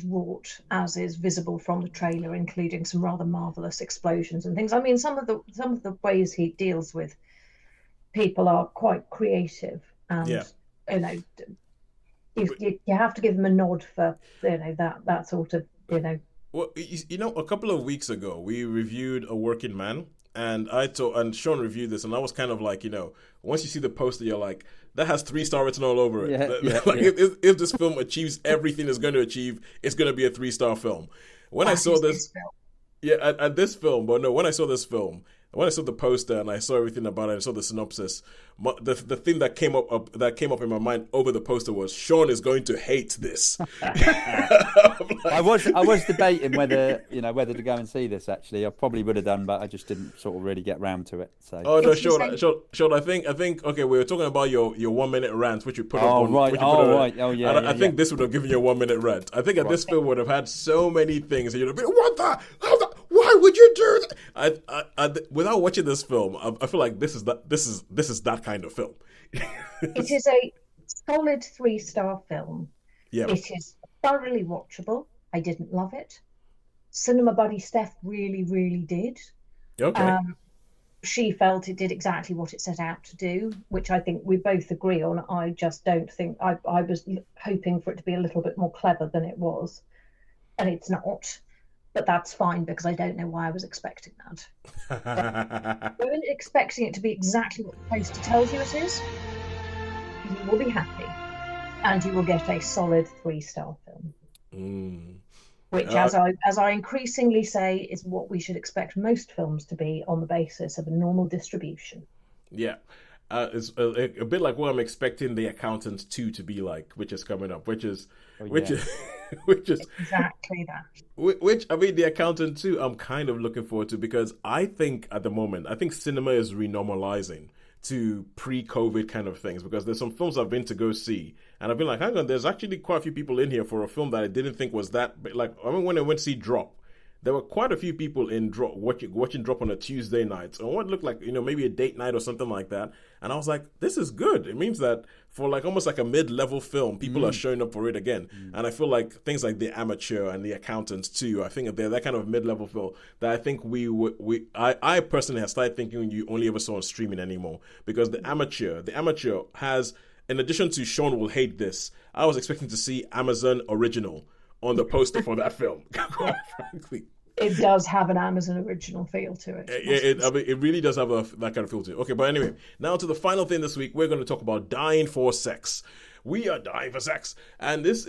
wrought, as is visible from the trailer, including some rather marvelous explosions and things. I mean, some of the ways he deals with people are quite creative, and you have to give them a nod for that sort of. Well, a couple of weeks ago we reviewed A Working Man, and Shaun reviewed this, and I was kind of like, once you see the poster, you're like, that has 3-star written all over it. If this film achieves everything it's going to achieve, it's going to be a 3-star film. When I saw this film, when I saw the poster and I saw everything about it, I saw the synopsis, the thing that came up in my mind over the poster was, Shaun is going to hate this. I was debating whether to go and see this. Actually, I probably would have done, but I just didn't sort of really get round to it. So. Oh no, Shaun. I think. Okay, we were talking about your 1-minute rant, which you put up. Oh right. Oh yeah. I think this would have given you a 1-minute rant. I think this film would have had so many things, and you'd have been, what the? How the? Why would you do that? I without watching this film, I feel like this is that kind of film. It is a solid 3-star film. Yeah. It is thoroughly watchable. I didn't love it. Cinema buddy Steph really, really did. Okay. She felt it did exactly what it set out to do, which I think we both agree on. I just don't think I was hoping for it to be a little bit more clever than it was, and it's not. But that's fine, because I don't know why I was expecting that. But when expecting it to be exactly what the poster tells you it is, you will be happy, and you will get a solid 3-star film. Which, as I increasingly say, is what we should expect most films to be on the basis of a normal distribution. Yeah. It's a bit like what I'm expecting The Accountant 2 to be like, which is coming up, which is exactly that. Which, I mean, The Accountant 2, I'm kind of looking forward to, because I think at the moment, cinema is renormalizing to pre-COVID kind of things, because there's some films I've been to go see, and I've been like, hang on, there's actually quite a few people in here for a film that I didn't think was that, like, I mean, when I went to see Drop, there were quite a few people in drop watching drop on a Tuesday night, on what looked like, maybe a date night or something like that. And I was like, this is good. It means that for like almost like a mid-level film, people are showing up for it again. And I feel like things like The Amateur and The Accountants too, I think they're that kind of mid-level film that I think I personally have started thinking you only ever saw on streaming anymore, because The Amateur has, in addition to Shaun will hate this, I was expecting to see Amazon original on the poster for that film. Frankly, it does have an Amazon original feel to it. It really does have that kind of feel to it. Okay, but anyway, now to the final thing this week, we're going to talk about dying for sex. We are dying for sex, and this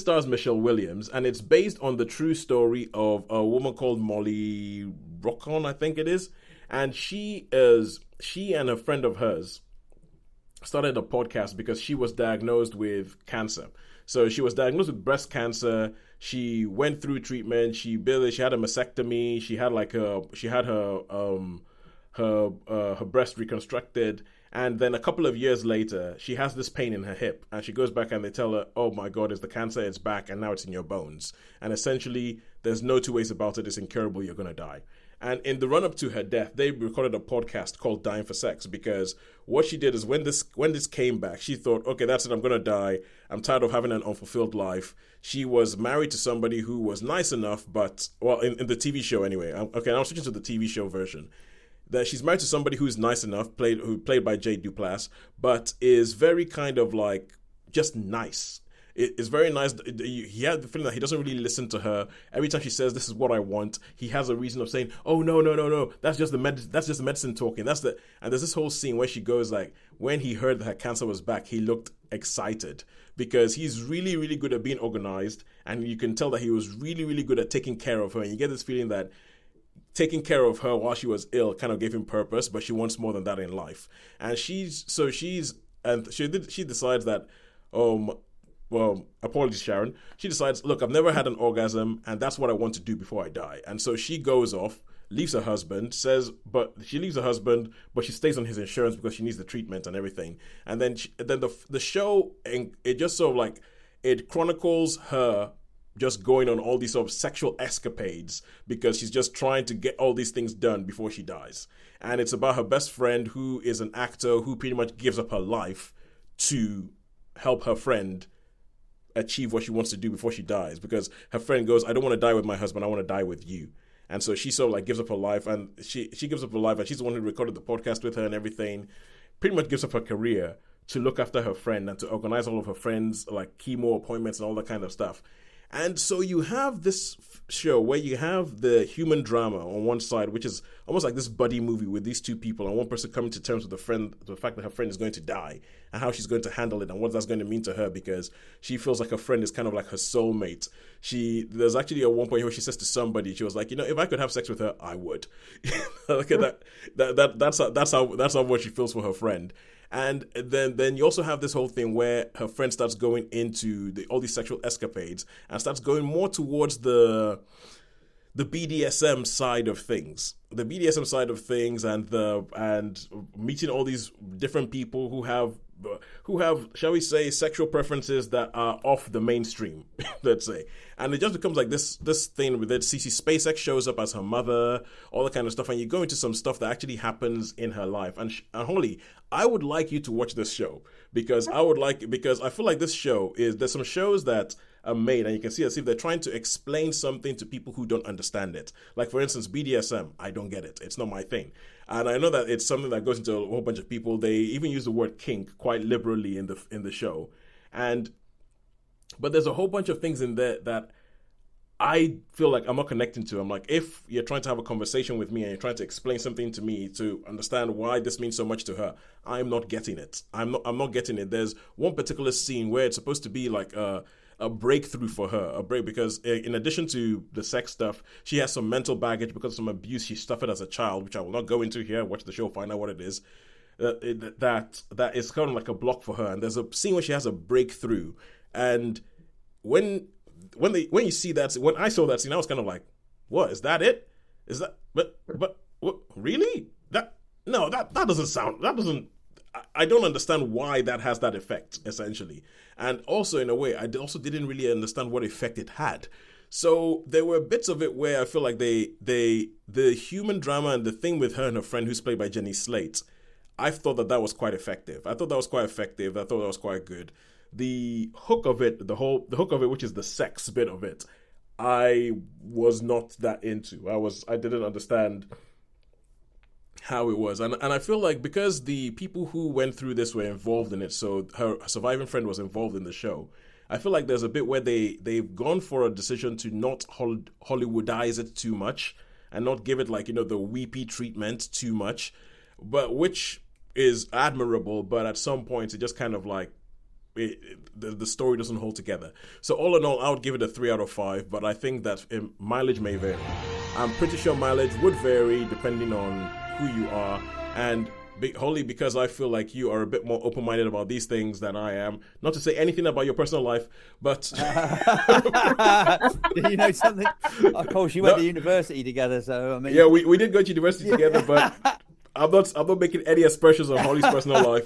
stars Michelle Williams, and it's based on the true story of a woman called Molly Rockon, I think it is, and she and a friend of hers started a podcast because she was diagnosed with cancer. So she was diagnosed with breast cancer. She went through treatment. She had a mastectomy. She had her breast reconstructed. And then a couple of years later, she has this pain in her hip, and she goes back and they tell her, "Oh my God, it's the cancer. It's back, and now it's in your bones. And essentially, there's no two ways about it. It's incurable. You're gonna die." And in the run-up to her death, they recorded a podcast called Dying for Sex, because what she did is when this came back, she thought, okay, that's it, I'm going to die. I'm tired of having an unfulfilled life. She was married to somebody who was nice enough, but, well, in the TV show anyway. Okay, I'm switching to the TV show version. That she's married to somebody who's nice enough, played by Jay Duplass, but is very kind of like just nice. It's very nice. He had the feeling that he doesn't really listen to her. Every time she says, "This is what I want," he has a reason of saying, "Oh no, that's just the medicine talking." And there's this whole scene where she goes like, when he heard that her cancer was back, he looked excited because he's really, really good at being organized, and you can tell that he was really, really good at taking care of her. And you get this feeling that taking care of her while she was ill kind of gave him purpose, but she wants more than that in life. And she decides that, well, apologies, Sharon. She decides, look, I've never had an orgasm, and that's what I want to do before I die. And so she goes off, leaves her husband, but she stays on his insurance because she needs the treatment and everything. And then the show, and it just sort of like, it chronicles her just going on all these sort of sexual escapades because she's just trying to get all these things done before she dies. And it's about her best friend, who is an actor who pretty much gives up her life to help her friend achieve what she wants to do before she dies, because her friend goes, "I don't want to die with my husband, I want to die with you." And so she sort of like gives up her life, and she gives up her life, and she's the one who recorded the podcast with her and everything, pretty much gives up her career to look after her friend and to organize all of her friends' like chemo appointments and all that kind of stuff. And so you have this show where you have the human drama on one side, which is almost like this buddy movie with these two people, and one person coming to terms with the fact that her friend is going to die and how she's going to handle it and what that's going to mean to her, because she feels like her friend is kind of like her soulmate. There's actually at one point where she says to somebody, she was like, if I could have sex with her, I would. Look at that's how much she feels for her friend. And then you also have this whole thing where her friend starts going into all these sexual escapades and starts going more towards the BDSM side of things. The BDSM side of things and meeting all these different people who have, shall we say, sexual preferences that are off the mainstream, let's say. And it just becomes like this thing with it. Cece SpaceX shows up as her mother, all that kind of stuff, and you go into some stuff that actually happens in her life. And Holly, I would like you to watch this show because I feel like this show there's some shows that are made and you can see as if they're trying to explain something to people who don't understand it. Like, for instance, BDSM, I don't get it. It's not my thing. And I know that it's something that goes into a whole bunch of people. They even use the word kink quite liberally in the show. But there's a whole bunch of things in there that I feel like I'm not connecting to. I'm like, if you're trying to have a conversation with me and you're trying to explain something to me to understand why this means so much to her, I'm not getting it. I'm not getting it. There's one particular scene where it's supposed to be like a breakthrough for her, because in addition to the sex stuff, she has some mental baggage because of some abuse she suffered as a child, which I will not go into here. Watch the show, find out what it is. That is kind of like a block for her. And there's a scene where she has a breakthrough, and when you see that, when I saw that scene, I was kind of like, what, is that it? Is that, but what, really? That doesn't, I don't understand why that has that effect, essentially. And also, in a way, I also didn't really understand what effect it had. So there were bits of it where I feel like the human drama and the thing with her and her friend, who's played by Jenny Slate, I thought that was quite effective. I thought that was quite good. The hook of it, the hook of it, which is the sex bit of it, I was not that into. I didn't understand how it was. And I feel like because the people who went through this were involved in it, so her surviving friend was involved in the show, I feel like there's a bit where they've gone for a decision to not Hollywoodize it too much and not give it the weepy treatment too much, but which is admirable, but at some point it just kind of the story doesn't hold together. So all in all, I would give it a 3 out of 5, but I think that mileage may vary. I'm pretty sure mileage would vary depending on who you are, and wholly because I feel like you are a bit more open-minded about these things than I am. Not to say anything about your personal life, but you know something? Of course, you went to university together, so I mean, yeah, we did go to university together, but I'm not making any expressions on Holly's personal life.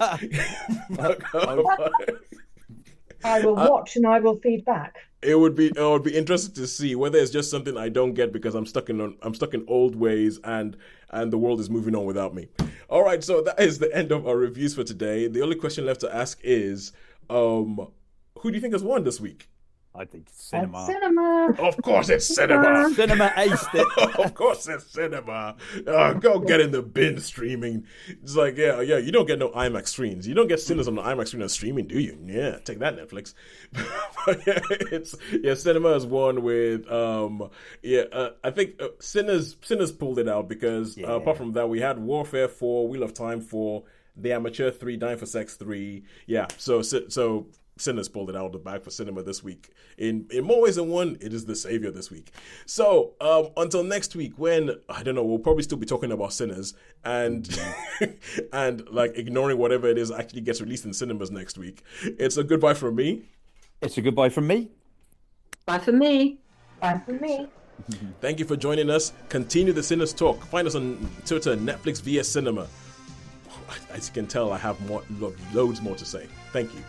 I will watch and I will feed back. It would be interesting to see whether it's just something I don't get because I'm stuck in old ways and the world is moving on without me. All right, so that is the end of our reviews for today. The only question left to ask is, who do you think has won this week? I think it's cinema. Cinema. Of course it's cinema. Cinema aced it. Of course it's cinema. Go get in the bin streaming. It's like, yeah, you don't get no IMAX screens. You don't get Sinners on the IMAX screen on streaming, do you? Yeah, take that, Netflix. But cinema is one with, I think Sinners pulled it out because apart from that, we had Warfare 4, Wheel of Time 4, The Amateur 3, Dying for Sex 3. Yeah, so Sinners pulled it out of the bag for cinema this week. In more ways than one, it is the savior this week. So until next week, when I don't know, we'll probably still be talking about Sinners and and ignoring whatever it is actually gets released in cinemas next week. It's a goodbye from me. It's a goodbye from me. Bye from me. Bye from me. Thank you for joining us. Continue the Sinners talk. Find us on Twitter, Netflix via Cinema. As you can tell, I have loads more to say. Thank you.